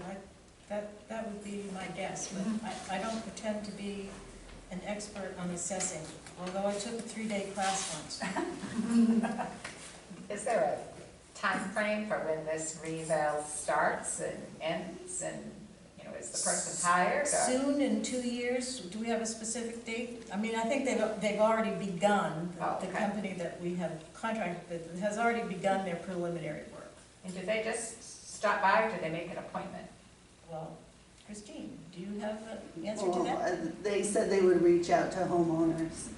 that would be my guess, but I don't pretend to be an expert on assessing, although I took a 3-day class once. Is there a time frame for when this reval starts and ends, and, you know, is the person hired? Or? Soon, in 2 years. Do we have a specific date? I mean, I think they've already begun, the company that we have contracted with has already begun their preliminary work. And do they just stop by, or do they make an appointment? Well, Christine, do you have an answer to that? They said they would reach out to homeowners.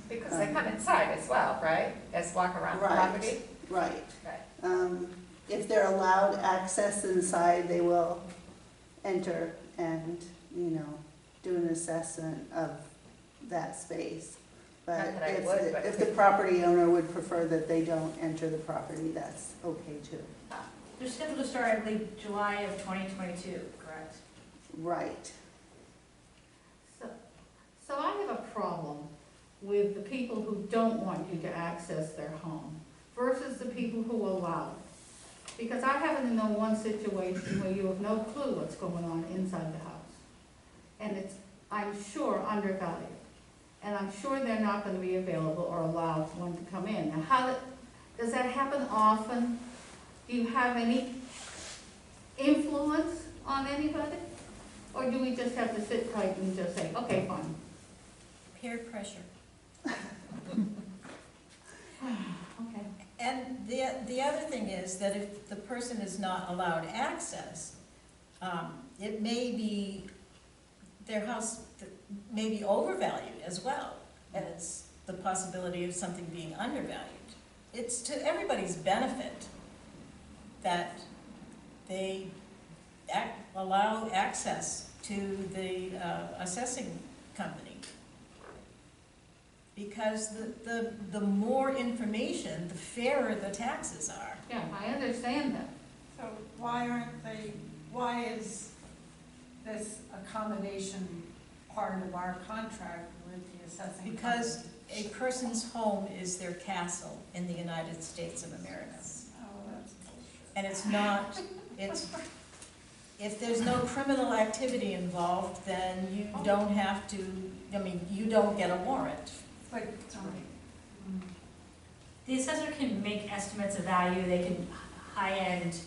Because they come inside as well, right? As walk around the property? Right. Right. If they're allowed access inside, they will enter and, you know, do an assessment of that space. But Not that I would, but- if the property owner would prefer that they don't enter the property, that's okay too. They're scheduled to start, I believe, July of 2022, correct? Right. So I have a problem with the people who don't want you to access their home versus the people who allow it. Because I happen to know one situation where you have no clue what's going on inside the house. And it's, I'm sure, undervalued. And I'm sure they're not going to be available or allowed one to come in. Now, does that happen often? Do you have any influence on anybody? Or do we just have to sit tight and just say, okay, fine? Peer pressure. Okay. And the other thing is that if the person is not allowed access, it may be, their house may be overvalued as well as the possibility of something being undervalued. It's to everybody's benefit that they allow access to the assessing company. Because the more information, the fairer the taxes are. Yeah, I understand that. So why is this accommodation part of our contract with the assessing company? Because a person's home is their castle in the United States of America. Oh, that's bullshit. And it's not, if there's no criminal activity involved, then you don't have to, you don't get a warrant. But, The assessor can make estimates of value, they can high-end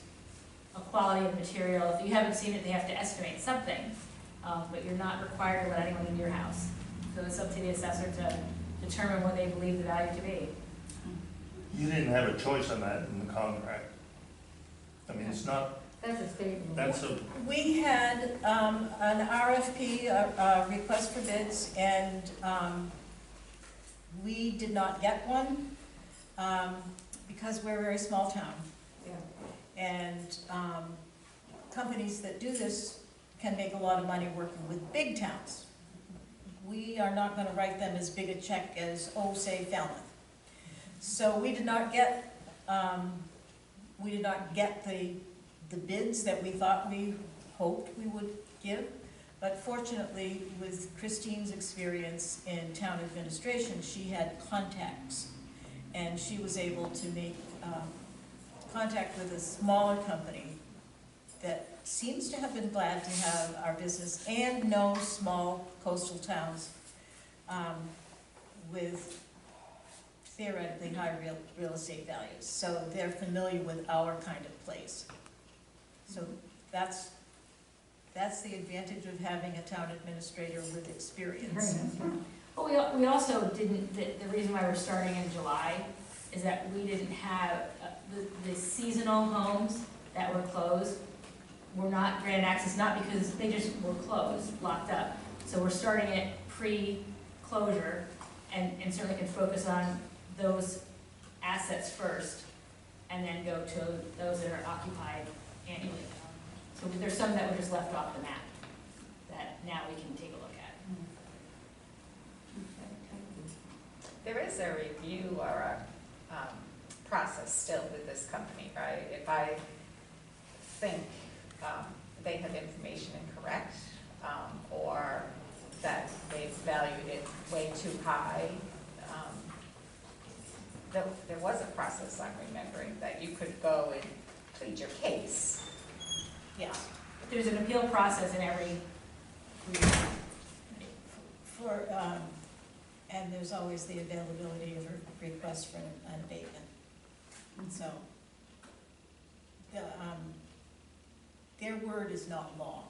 a quality of material. If you haven't seen it, they have to estimate something, but you're not required to let anyone in your house. So it's up to the assessor to determine what they believe the value to be. You didn't have a choice on that in the contract. I mean, it's not, That's a statement. that's a, We had an RFP, a request for bids, and we did not get one because we're a very small town. Yeah. And companies that do this can make a lot of money working with big towns. We are not gonna write them as big a check as, say, Falmouth. So we did not get the bids that we thought we hoped we would give. But fortunately, with Christine's experience in town administration, she had contacts. And she was able to make contact with a smaller company that seems to have been glad to have our business and know small coastal towns with theoretically high real estate values. So they're familiar with our kind of place. So that's the advantage of having a town administrator with experience. But we also didn't, the reason why we're starting in July is that we didn't have, the seasonal homes that were closed were not granted access, not because they just were closed, locked up. So we're starting it pre-closure and certainly can focus on those assets first and then go to those that are occupied annually. So there's some that were just left off the map that now we can take a look at. There is a review or a process still with this company, right? If I think they have information incorrect, or that they've valued it way too high, there was a process, I'm remembering, that you could go and plead your case. Yeah, there's an appeal process in every And there's always the availability of a request for an abatement. And so, their word is not law.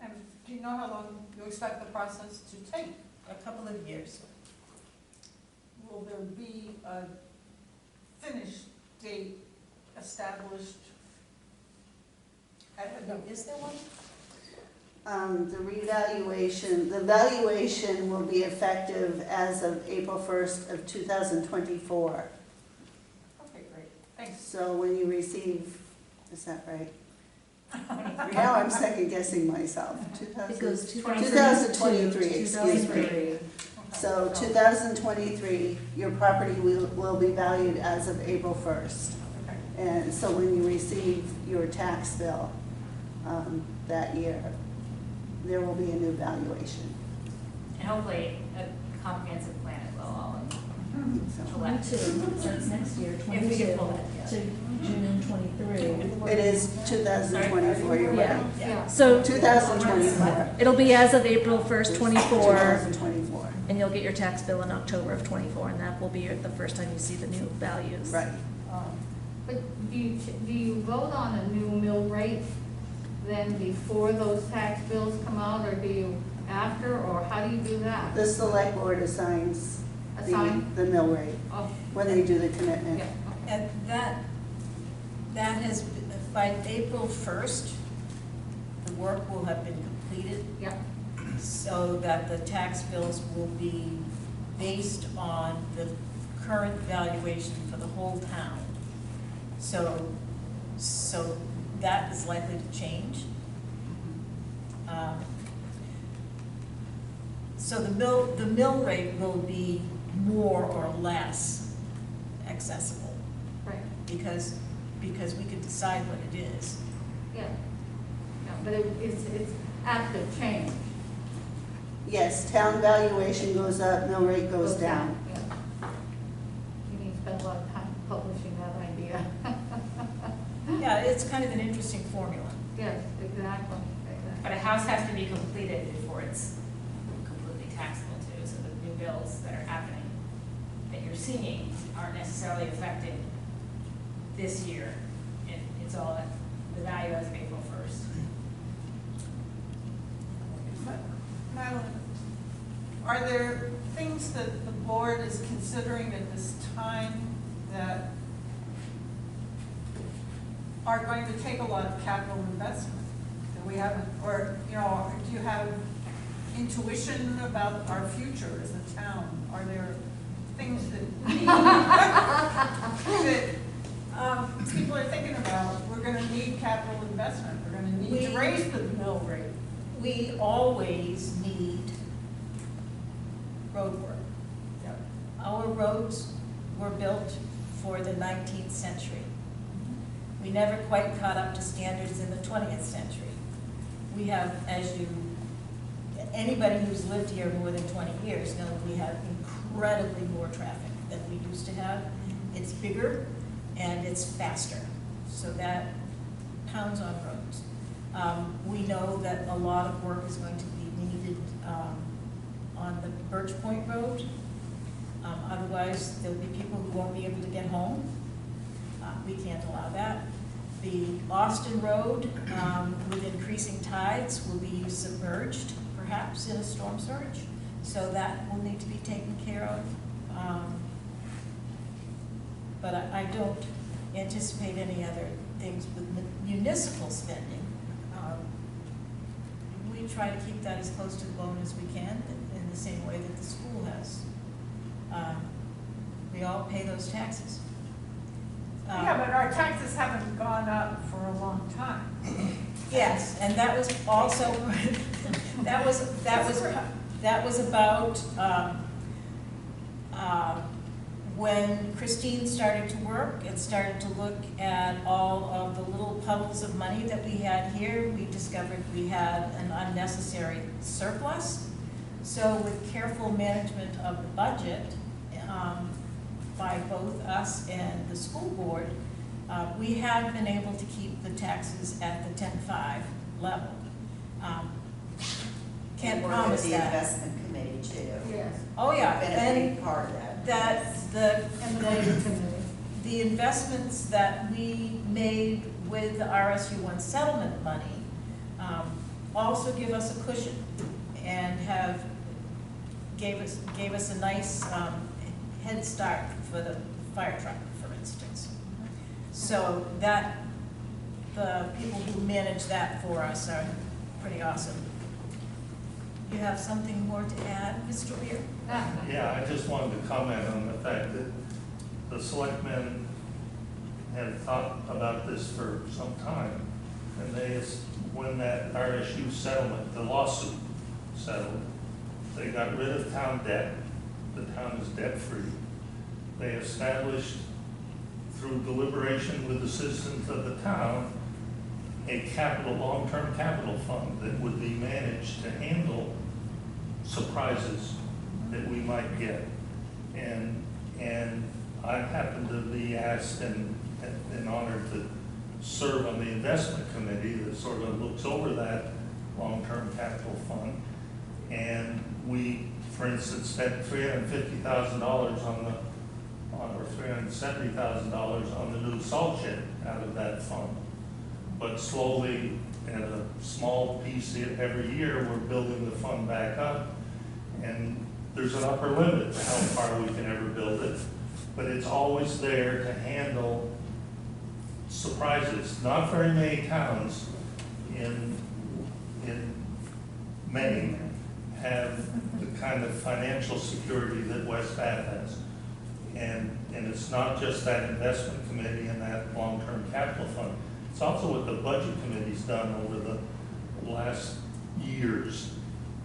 and do you know how long you expect the process to take? A couple of years. Will there be a finish date established? Is there one? The valuation will be effective as of April 1st of 2024. Okay, great, thanks. So when you receive, is that right? Now I'm second guessing myself. It goes 2023, excuse me. So 2023, your property will be valued as of April 1st. Okay. And so when you receive your tax bill that year, there will be a new valuation. And hopefully a comprehensive plan as well, all in So July. So it's next year, If we can pull that, yeah. to June 23. it is 2024, you're right. Yeah. So 2024. it'll be as of April 1st, 24, 2024, and you'll get your tax bill in October of 24, and that will be the first time you see the new values. right. But do you vote on a new mill rate then before those tax bills come out, or do you after, or how do you do that? The select board assigns Assign? the mill rate Oh, when they do the commitment. yeah, okay. And that has, by April 1st, the work will have been completed Yeah, so that the tax bills will be based on the current valuation for the whole town. So that is likely to change. So the mill rate will be more or less accessible, Right, because we can decide what it is. yeah. No, but it's apt to change. Yes, town valuation goes up, mill rate goes down. Yeah. You need to spend a lot of time publishing that idea. Yeah, it's kind of an interesting formula. Yes, exactly. But a house has to be completed before it's completely taxable too, so the new bills that are happening, that you're seeing, aren't necessarily affecting this year. It's all at the value as of April 1st. Madeline, are there things that the board is considering at this time that are going to take a lot of capital investment that we haven't, or, you know, do you have intuition about our future as a town? Are there things that people are thinking about? We're gonna need capital investment, we're gonna need to raise the mill rate. We always need road work. Yep. Our roads were built for the 19th century. We never quite caught up to standards in the 20th century. We have, anybody who's lived here more than 20 years knows we have incredibly more traffic than we used to have. It's bigger and it's faster, so that pounds on roads. We know that a lot of work is going to be needed on the Birch Point Road. Otherwise, there'll be people who won't be able to get home. We can't allow that. The Austin Road, with increasing tides, will be submerged, perhaps in a storm surge. So that will need to be taken care of. But I don't anticipate any other things with municipal spending. We try to keep that as close to the bone as we can, in the same way that the school has. We all pay those taxes. Yeah, but our taxes haven't gone up for a long time. Yes, and that was also, that was about, when Christine started to work and started to look at all of the little puddles of money that we had here, we discovered we had an unnecessary surplus. So with careful management of the budget, by both us and the school board, we have been able to keep the taxes at the 10.5 level. Can't promise the that. investment committee too. Yes. Oh, yeah, Been a and big part of that. The investments that we made with the RSU1 settlement money also give us a cushion and gave us a nice head start for the fire truck, for instance. So that, the people who manage that for us are pretty awesome. You have something more to add, Mr. Weir? Yeah, I just wanted to comment on the fact that the selectmen have thought about this for some time. And when that RSU settlement, the lawsuit settled, they got rid of town debt. The town is debt-free. They established, through deliberation with the citizens of the town, a long-term capital fund that would be managed to handle surprises that we might get. And I happen to be asked and honored to serve on the investment committee that sort of looks over that long-term capital fund. And we, for instance, spent $350,000 or $370,000 on the new salt shed out of that fund. But slowly, at a small piece every year, we're building the fund back up. And there's an upper limit to how far we can ever build it. But it's always there to handle surprises. Not very many towns in Maine have the kind of financial security that West Bath has. And it's not just that investment committee and that long-term capital fund. It's also what the budget committee's done over the last years.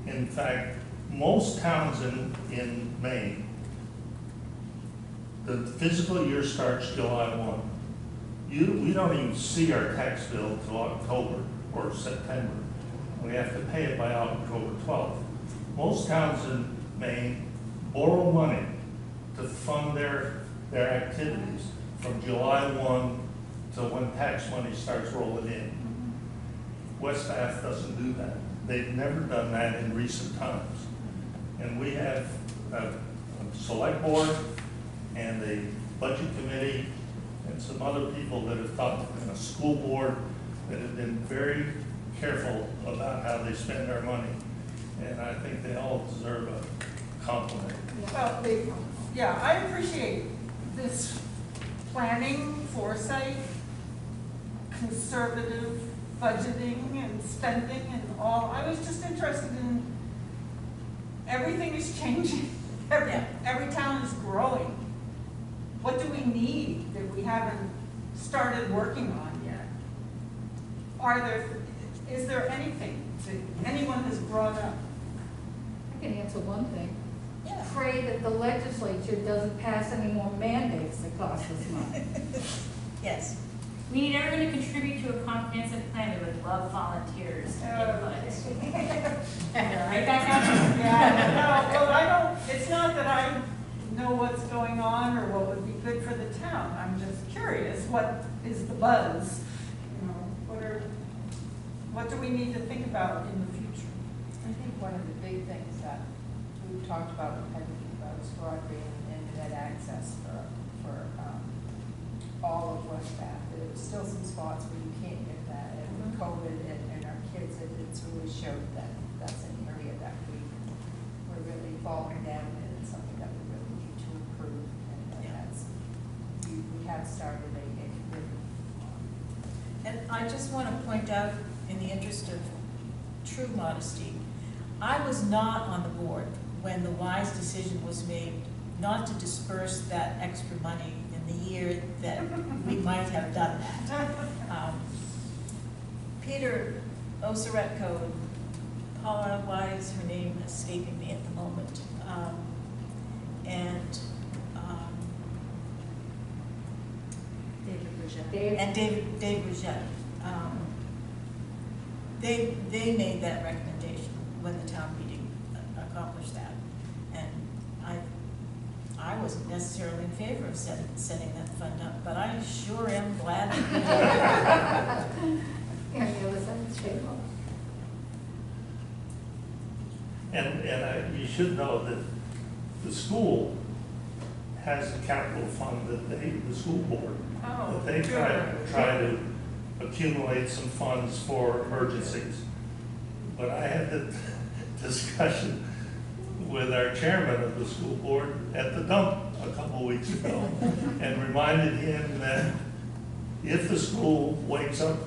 In fact, most towns in Maine, the fiscal year starts July 1. We don't even see our tax bill till October or September. We have to pay it by October 12th. Most towns in Maine borrow money to fund their activities from July 1 to when tax money starts rolling in. West Bath doesn't do that. They've never done that in recent times. And we have a select board and a budget committee and some other people that have thought, and a school board that have been very careful about how they spend our money. And I think they all deserve a compliment. Well, yeah, I appreciate this planning, foresight, conservative budgeting and spending and all. I was just interested in, everything is changing. Every town is growing. What do we need that we haven't started working on yet? Is there anything that anyone has brought up? I can answer one thing. Yeah. Pray that the legislature doesn't pass any more mandates that cost us money. Yes. We need everyone to contribute to a comprehensive plan. We would love volunteers input. Right back out. Yeah, no, well, I don't, it's not that I know what's going on or what would be good for the town. I'm just curious, what is the buzz? You know, what do we need to think about in the future? I think one of the big things that we've talked about with Peggy about is broadband and internet access for all of West Bath. There's still some spots where you can't get that, and with COVID and our kids, it's really showed that that's an area that we're really falling down in, and something that we really need to improve, and that's, we have started a committee. And I just want to point out, in the interest of true modesty, I was not on the board when the wise decision was made not to disperse that extra money in the year that we might have done that. Peter Osaretko, Paula, why is her name escaping me at the moment? And Dave Rogette. They made that recommendation when the town meeting accomplished that. And I wasn't necessarily in favor of setting that fund up, but I sure am glad that we did. And the other side of the table. And you should know that the school has a capital fund that the school board, that they try to accumulate some funds for emergencies. But I had the discussion with our chairman of the school board at the dump a couple weeks ago and reminded him that if the school wakes up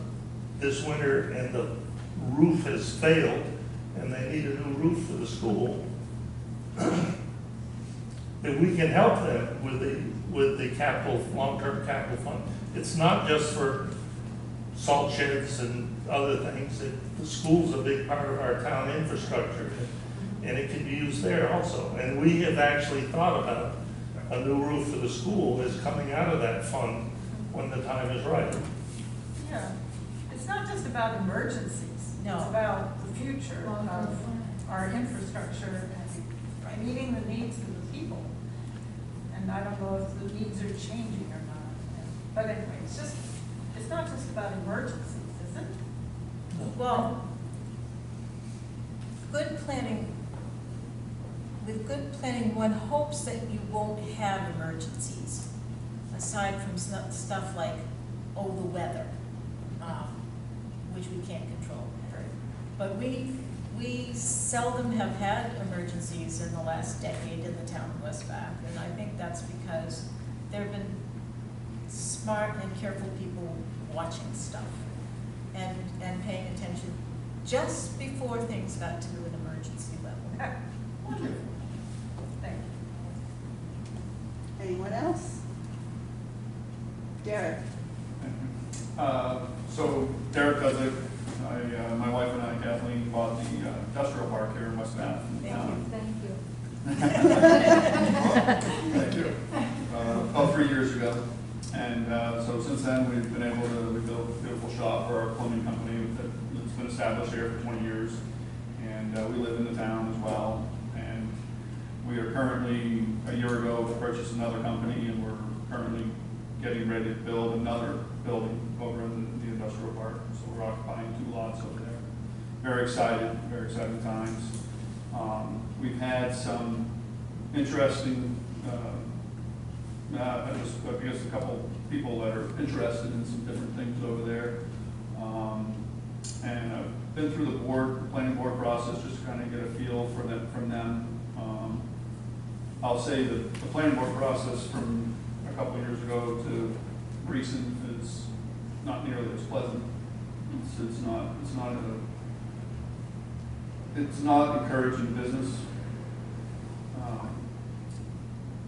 this winter and the roof has failed and they need a new roof for the school, that we can help them with the capital, long-term capital fund. It's not just for salt sheds and other things. The school's a big part of our town infrastructure, and it can be used there also. And we have actually thought about a new roof for the school is coming out of that fund when the time is right. Yeah, it's not just about emergencies. No. It's about the future of our infrastructure and meeting the needs of the people. And I don't know if the needs are changing or not. But anyway, it's not just about emergencies, is it? Well, with good planning, one hopes that you won't have emergencies, aside from stuff like, the weather, which we can't control. But we seldom have had emergencies in the last decade in the town of West Bath, and I think that's because there have been smart and careful people watching stuff and paying attention just before things got to an emergency level. Wonderful. Thank you. Anyone else? Derek? So Derek does it. My wife and I, Kathleen, bought the industrial park here in West Bath. Thank you. Thank you. About 3 years ago. And so since then, we've been able to build a beautiful shop for our plumbing company that's been established here for 20 years. And we live in the town as well. And we are currently, a year ago, we purchased another company, and we're currently getting ready to build another building over in the industrial park. So we're occupying 2 lots over there. Very exciting times. We've had some interesting, I guess a couple people that are interested in some different things over there. And I've been through the planning board process just to kind of get a feel for them, from them. I'll say that the planning board process from a couple of years ago to recent is not nearly as pleasant. It's not encouraging business.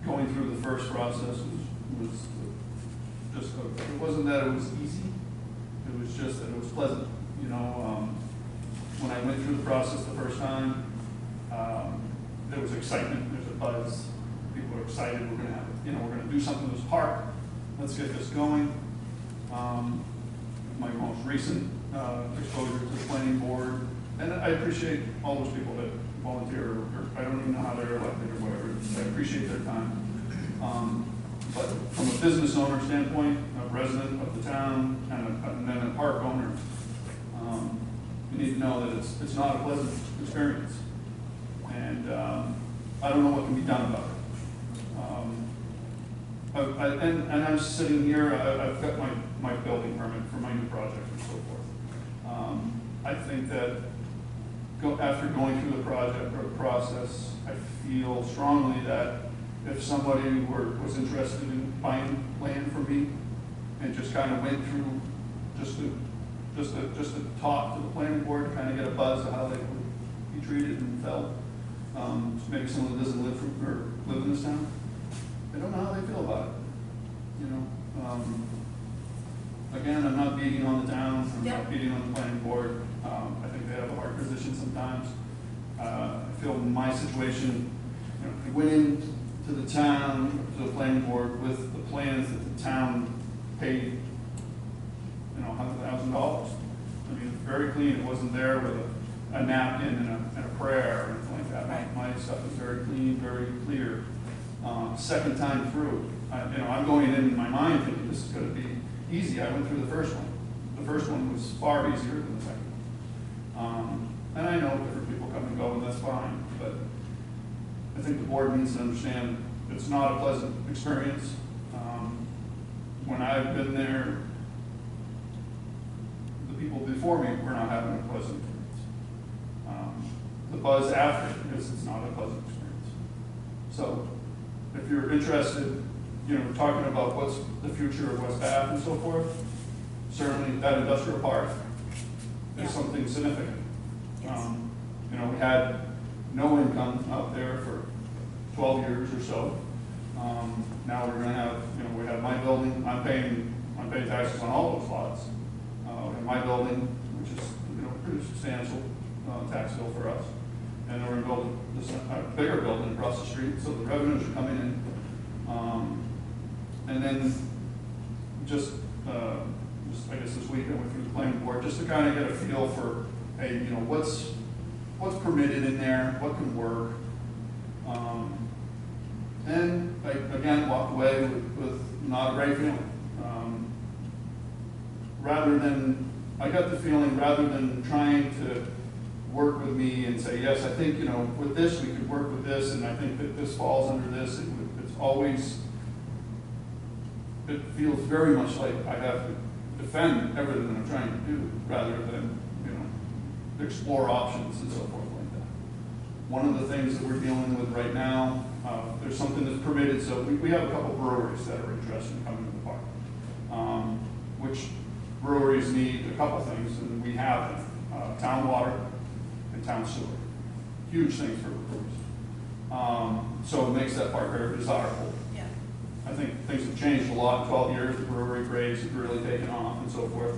Going through the first process was just, it wasn't that it was easy, it was just that it was pleasant. You know, when I went through the process the first time, there was excitement, there's a buzz, people are excited, we're gonna do something with this park, let's get this going. My most recent exposure to the planning board, and I appreciate all those people that volunteer, or I don't even know how they're elected or whatever, I appreciate their time. But from a business owner standpoint, a resident of the town, and then a park owner, you need to know that it's not a pleasant experience. And I don't know what can be done about it. And I'm sitting here, I've got my building permit for my new project and so forth. I think that after going through the project or the process, I feel strongly that if somebody was interested in buying land from me and just kind of went through just to talk to the planning board, to kind of get a buzz of how they would be treated and felt, maybe someone that doesn't live in this town, I don't know how they feel about it. You know, again, I'm not beating on the town, I'm not beating on the planning board. I think they have a hard position sometimes. I feel my situation, you know, I went into the town, to the planning board with the plans that the town paid, you know, $100,000. I mean, it's very clean. It wasn't there with a napkin and a prayer or anything like that. Right. My stuff is very clean, very clear. Second time through, you know, I'm going in my mind thinking this is going to be easy. I went through the first one. The first one was far easier than the second. And I know different people come and go, and that's fine. But I think the board needs to understand it's not a pleasant experience. When I've been there, the people before me were not having a pleasant experience. The buzz after is it's not a pleasant experience. So if you're interested, you know, talking about what's the future of West Bath and so forth, certainly that industrial park is something significant. You know, we had no income out there for 12 years or so. Now we're going to have, you know, we have my building. I'm paying taxes on all those lots. We have my building, which is, you know, pretty substantial tax bill for us. And then we're going to build this bigger building across the street, so the revenues are coming in. And then just I guess this week I went through the planning board just to kind of get a feel for, hey, you know, what's permitted in there, what can work. And I, again, walked away with not a great feeling. I got the feeling rather than trying to work with me and say, yes, I think, you know, with this we could work with this, and I think that this falls under this, it feels very much like I have to defend everything that I'm trying to do rather than, you know, explore options and so forth like that. One of the things that we're dealing with right now, there's something that's permitted, so we have a couple breweries that are interested in coming to the park, which breweries need a couple things, and we have them, town water and town sewer. Huge things for breweries. So it makes that park very desirable. Yeah. I think things have changed a lot in 12 years. The brewery craze has really taken off and so forth.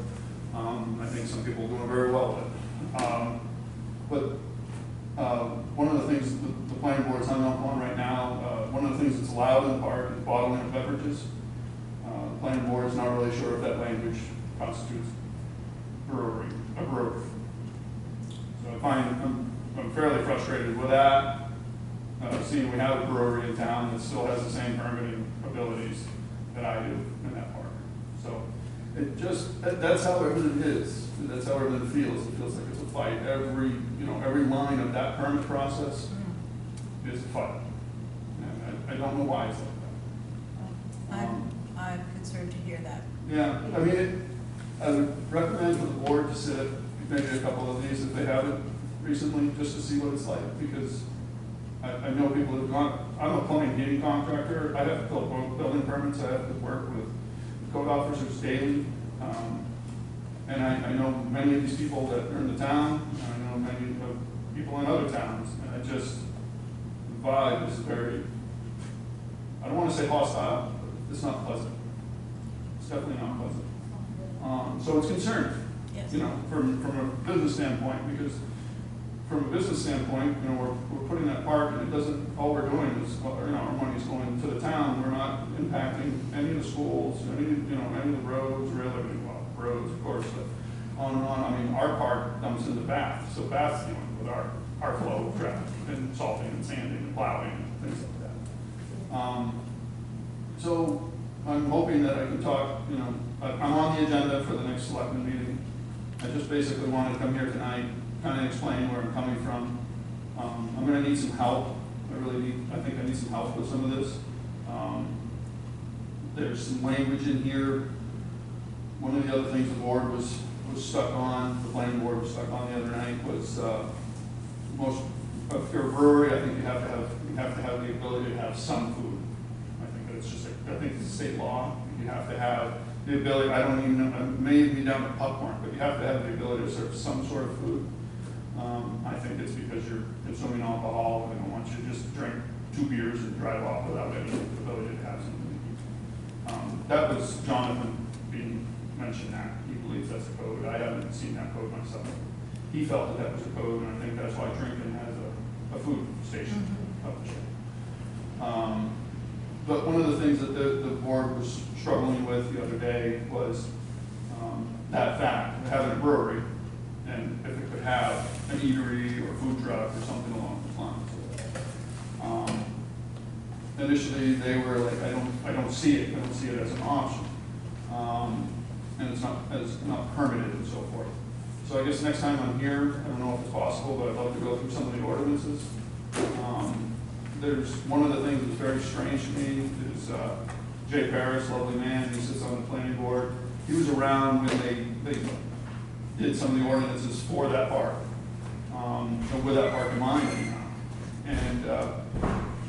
I think some people are doing very well with it. One of the things the planning board is hung up on right now, one of the things that's allowed in the park is bottling of beverages. The planning board is not really sure if that language constitutes a brewery. So I find I'm fairly frustrated with that. Seeing we have a brewery in town that still has the same permitting abilities that I do in that park. So it just, that's how everything is. That's how everything feels. It feels like it's a fight. Every line of that permit process is a fight. And I don't know why it's like that. I'm concerned to hear that. Yeah, I mean, I would recommend for the board to sit maybe a couple of these if they haven't recently, just to see what it's like, because I know people have gone, I'm a plumbing and heating contractor, I have to fill building permits, I have to work with code officers daily, and I know many of these people that are in the town, and I know many of people in other towns, and the vibe is very, I don't want to say hostile, but it's not pleasant. It's definitely not pleasant. So it's concerning, Yes. From a business standpoint, because from a business standpoint, we're putting that park, and it doesn't, all we're doing is, our money's going to the town, we're not impacting any of the schools, any of the roads, roads, of course, but on and on. I mean, our park dumps into Bath, so Bath's dealing with our flow of traffic, and salting and sanding and plowing and things like that. So I'm hoping that I can talk, I'm on the agenda for the next selectmen meeting. I just basically wanted to come here tonight, kind of explain where I'm coming from. I'm going to need some help. I think I need some help with some of this. There's some language in here. One of the other things the board was stuck on, the planning board was stuck on the other night, was if you're a brewery, I think you have to have the ability to have some food. I think it's a state law. You have to have the ability, I don't even know, it may be down to popcorn, but you have to have the ability to serve some sort of food. I think it's because you're consuming alcohol, and they don't want you to just drink 2 beers and drive off without any ability to have something to eat. That was Jonathan being mentioned that. He believes that's a code. I haven't seen that code myself. He felt that was a code, and I think that's why Drinking has a food station up the street. But one of the things that the board was struggling with the other day was that fact of having a brewery, and if it could have an eatery or food truck or something along those lines. Initially, they were like, I don't see it. I don't see it as an option, and it's not permitted and so forth. So I guess next time I'm here, I don't know if it's possible, but I'd love to go through some of the ordinances. There's one of the things that's very strange to me is Jay Paris, lovely man, he sits on the planning board. He was around when they did some of the ordinances for that park, with that park in mind anyhow. And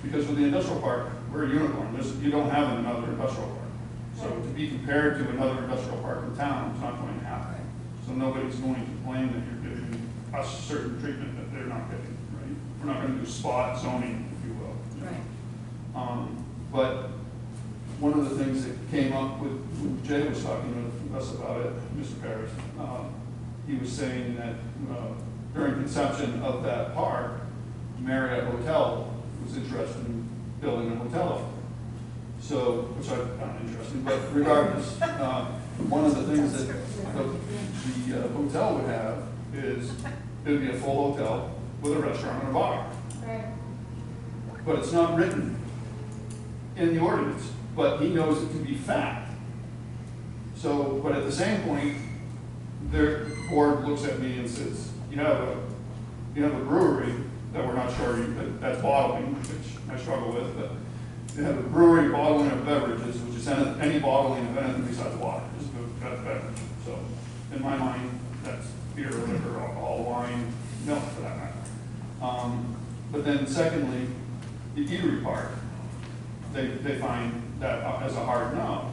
because with the industrial park, we're a unicorn. You don't have another industrial park. So to be compared to another industrial park in town is not going to happen. So nobody's going to claim that you're giving us certain treatment that they're not getting, right? We're not going to do spot zoning, if you will. Right. But one of the things that came up when Jay was talking with us about it, Mr. Paris, he was saying that during conception of that park, Marriott Hotel was interested in building a hotel. So, which I found interesting, but regardless, one of the things that the hotel would have is, it would be a full hotel with a restaurant and a bar. Right. But it's not written in the ordinance, but he knows it to be fact. So, but at the same point, their board looks at me and says, you have a brewery that we're not sure that's bottling, which I struggle with, but they have a brewery bottling of beverages, which is any bottling of anything besides water, just a beverage. So, in my mind, that's beer, liquor, alcohol, wine, milk for that matter. But then secondly, the eatery part, they find that as a hard no.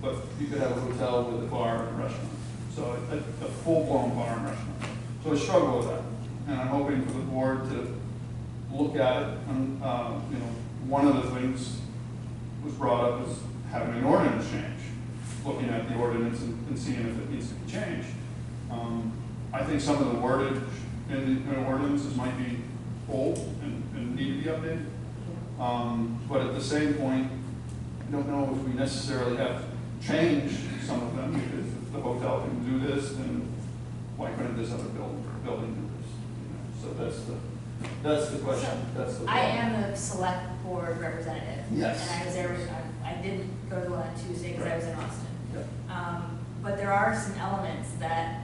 But you could have a hotel with a bar and a restaurant. So a full-blown bar and restaurant. So I struggle with that. And I'm hoping for the board to look at it. And, one of the things was brought up as having an ordinance change, looking at the ordinance and seeing if it needs to be changed. I think some of the wordage in the ordinances might be old and need to be updated. But at the same point, I don't know if we necessarily have to change some of them, because if the hotel can do this, then why couldn't this other building do this? You know, so that's the question. That's the I problem. am the select board representative. Yes. And I was there, I didn't go to the one on Tuesday because I was in Austin. Yeah. But there are some elements that,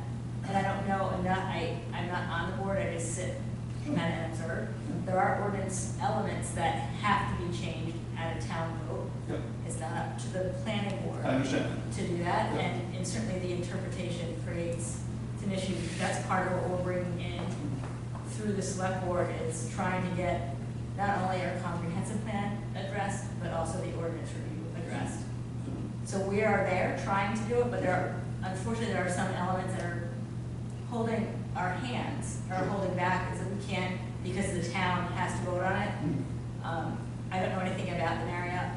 and I don't know, I'm not on the board, I just sit kind of observe. There are ordinance elements that have to be changed at a town vote. Yep. It's not up to the planning board I understand. to do that, Yep. and certainly the interpretation creates an issue. That's part of what we're bringing in through the select board, is trying to get not only our comprehensive plan addressed, but also the ordinance review addressed. So we are there trying to do it, but unfortunately, there are some elements that are holding our hands, or holding back, is that we can't, because the town has to vote on it. I don't know anything about the Marriott,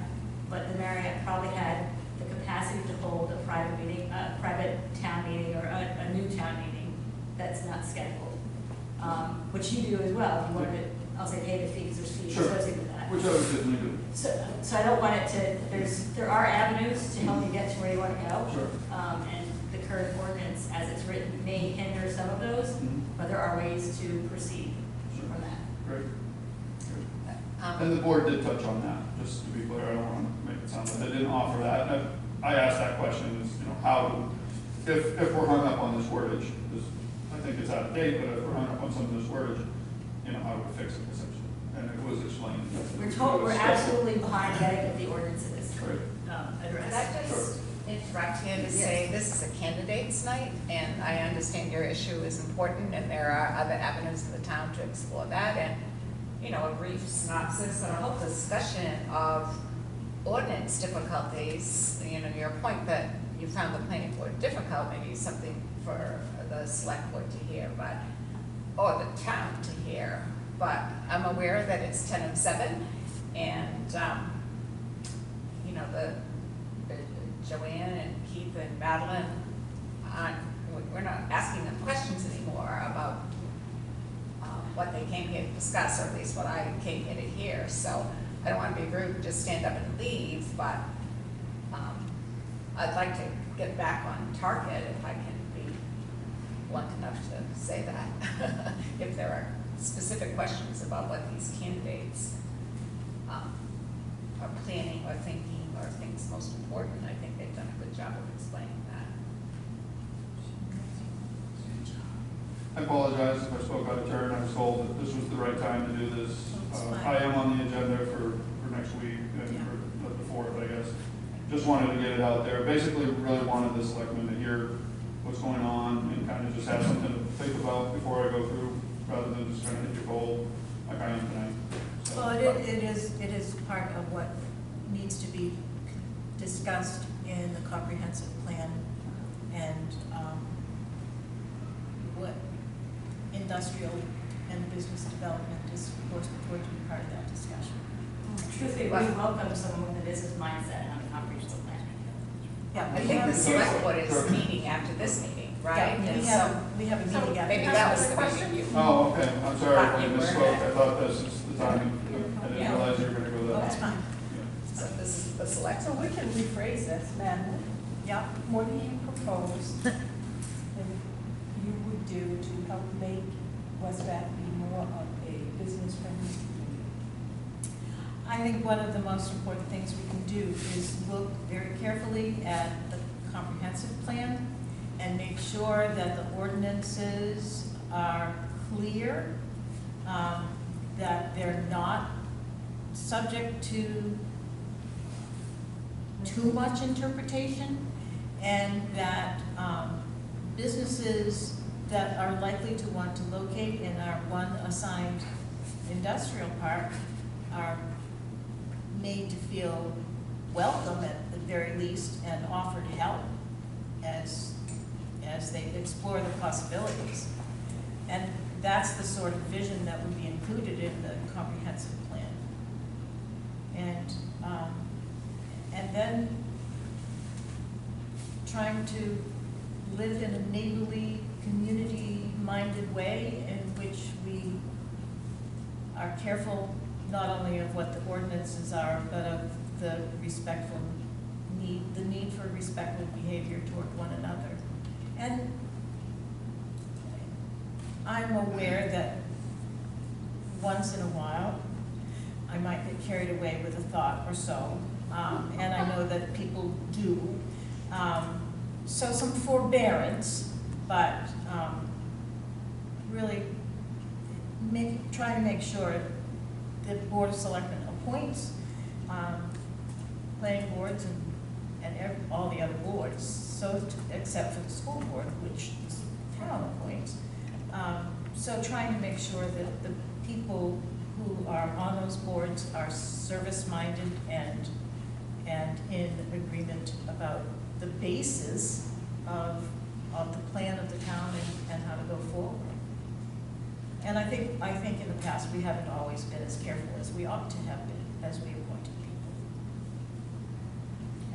but the Marriott probably had the capacity to hold a private meeting, a private town meeting, or a new town meeting that's not scheduled. Which you do as well, if you wanted to, I'll say pay the fees, there's fees Sure. associated with that. Which I would certainly do. So I don't want it to, there are avenues to help you get to where you want to go. Sure. And the current ordinance, as it's written, may hinder some of those, Mhm. but there are ways to proceed Sure. from that. Great. And the board did touch on that, just to be clear, I don't want to make it sound like they didn't offer that. I asked that question, is, you know, how, if we're hung up on this wordage, this, I think it's out of date, but if we're hung up on some of this wordage, you know, how would fix it essentially? And it was explained. We're absolutely behind getting the ordinances Great. addressed. Could I just interrupt you to say, this is a candidates night, and I understand your issue is important, and there are other avenues in the town to explore that, and, you know, a brief synopsis or a whole discussion of ordinance difficulties, you know, your point that you found the planning board difficult, maybe something for the select board to hear, but, or the town to hear, but I'm aware that it's 10:07, and, you know, Joanne and Keith and Madeline, we're not asking them questions anymore about what they came here to discuss, or at least what I came here to hear. So I don't want to be rude and just stand up and leave, but I'd like to get back on target, if I can be blunt enough to say that. If there are specific questions about what these candidates are planning or thinking, or things most important, I think they've done a good job of explaining that. I apologize if I spoke out of turn. I was told that this was the right time to do this. I am on the agenda for next week, and for the 4th, I guess. Just wanted to get it out there. Basically, really wanted the selectmen to hear what's going on and kind of just have something to think about before I go through, rather than just kind of hit you cold like I am tonight. So, Well, it is part of what needs to be discussed in the comprehensive plan, and what industrial and business development is, of course, going to be part of that discussion. Truthfully, we welcome someone with a business mindset on the comprehensive plan. Yeah, I think the select board is meeting after this meeting, right? Yeah, And so we have a meeting after. maybe that was the meeting you. Oh, okay. I'm sorry if I Thought you were misspoke. at. I thought this is the timing. I didn't Yeah. realize you were going to go Oh, that. that's fine. So this is the select. So we can rephrase this, Madeline. Yeah. What do you propose that you would do to help make West Bath be more of a business-friendly community? I think one of the most important things we can do is look very carefully at the comprehensive plan and make sure that the ordinances are clear, that they're not subject to too much interpretation, and that businesses that are likely to want to locate in our one assigned industrial park are made to feel welcome at the very least, and offered help as they explore the possibilities. And that's the sort of vision that would be included in the comprehensive plan. And And then trying to live in a neighborly, community-minded way in which we are careful not only of what the ordinances are, but of the need for respectful behavior toward one another. And I'm aware that once in a while, I might get carried away with a thought or so, and I know that people do. So some forbearance, but really try to make sure the Board of Selectmen appoints planning boards and all the other boards, so except for the school board, which the town appoints. So trying to make sure that the people who are on those boards are service-minded and in agreement about the basis of the plan of the town and how to go forward. And I think in the past, we haven't always been as careful as we ought to have been as we appointed people.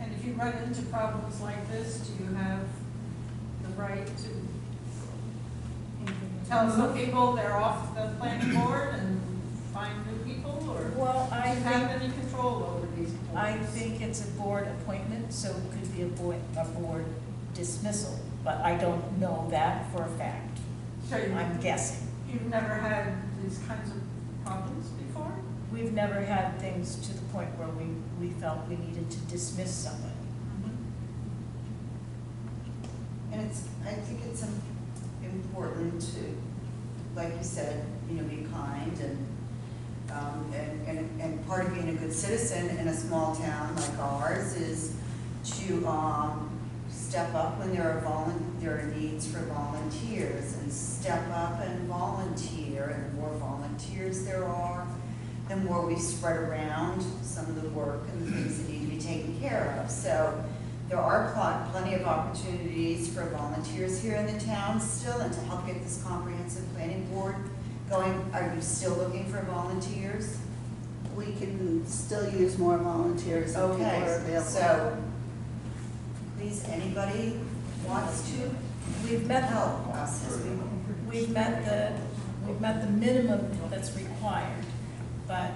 And if you run into problems like this, do you have the right to tell some people they're off the planning board and find new people, or Well, do you have any control over these boards? I think it's a board appointment, so it could be a board dismissal, but I don't know that for a fact. So I'm guessing. You've never had these kinds of problems before? We've never had things to the point where we felt we needed to dismiss somebody. And I think it's important to, like you said, be kind and part of being a good citizen in a small town like ours is to step up when there are needs for volunteers, and step up and volunteer. And the more volunteers there are, the more we spread around some of the work and the things that need to be taken care of. So there are plenty of opportunities for volunteers here in the town still, and to help get this comprehensive planning board going. Are you still looking for volunteers? We can still use more volunteers if people are Okay, available. so please, anybody wants to We've met help us as We've met the minimum that's required, but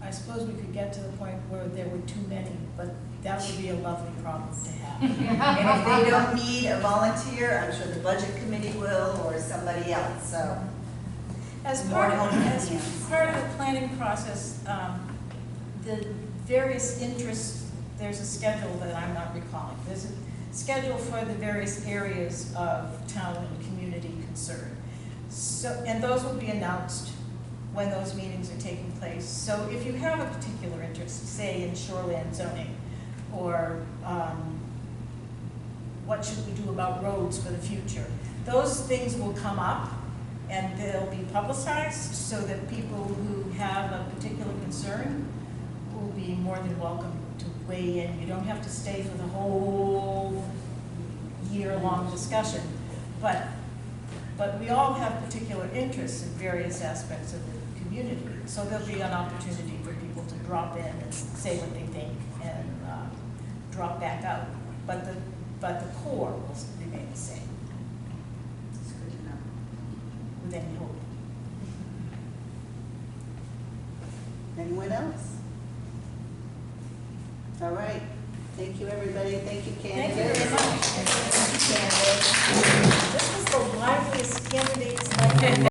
I suppose we could get to the point where there were too many, but that would be a lovely problem to have. And if they don't need a volunteer, I'm sure the budget committee will, or somebody else, so. As part of the planning process, the various interests, there's a schedule that I'm not recalling. There's a schedule for the various areas of town and community concern. So, and those will be announced when those meetings are taking place. So if you have a particular interest, say in shoreline zoning, or what should we do about roads for the future, those things will come up and they'll be publicized so that people who have a particular concern will be more than welcome to weigh in. You don't have to stay for the whole year-long discussion, but we all have particular interests in various aspects of the community. So there'll be an opportunity for people to drop in and say what they think and drop back out. But the core will remain the same. It's good to know. With any hope. Anyone else? All right. Thank you, everybody. Thank you, Thank candidates. you very much. Thank you, candidates. This was the liveliest candidates night.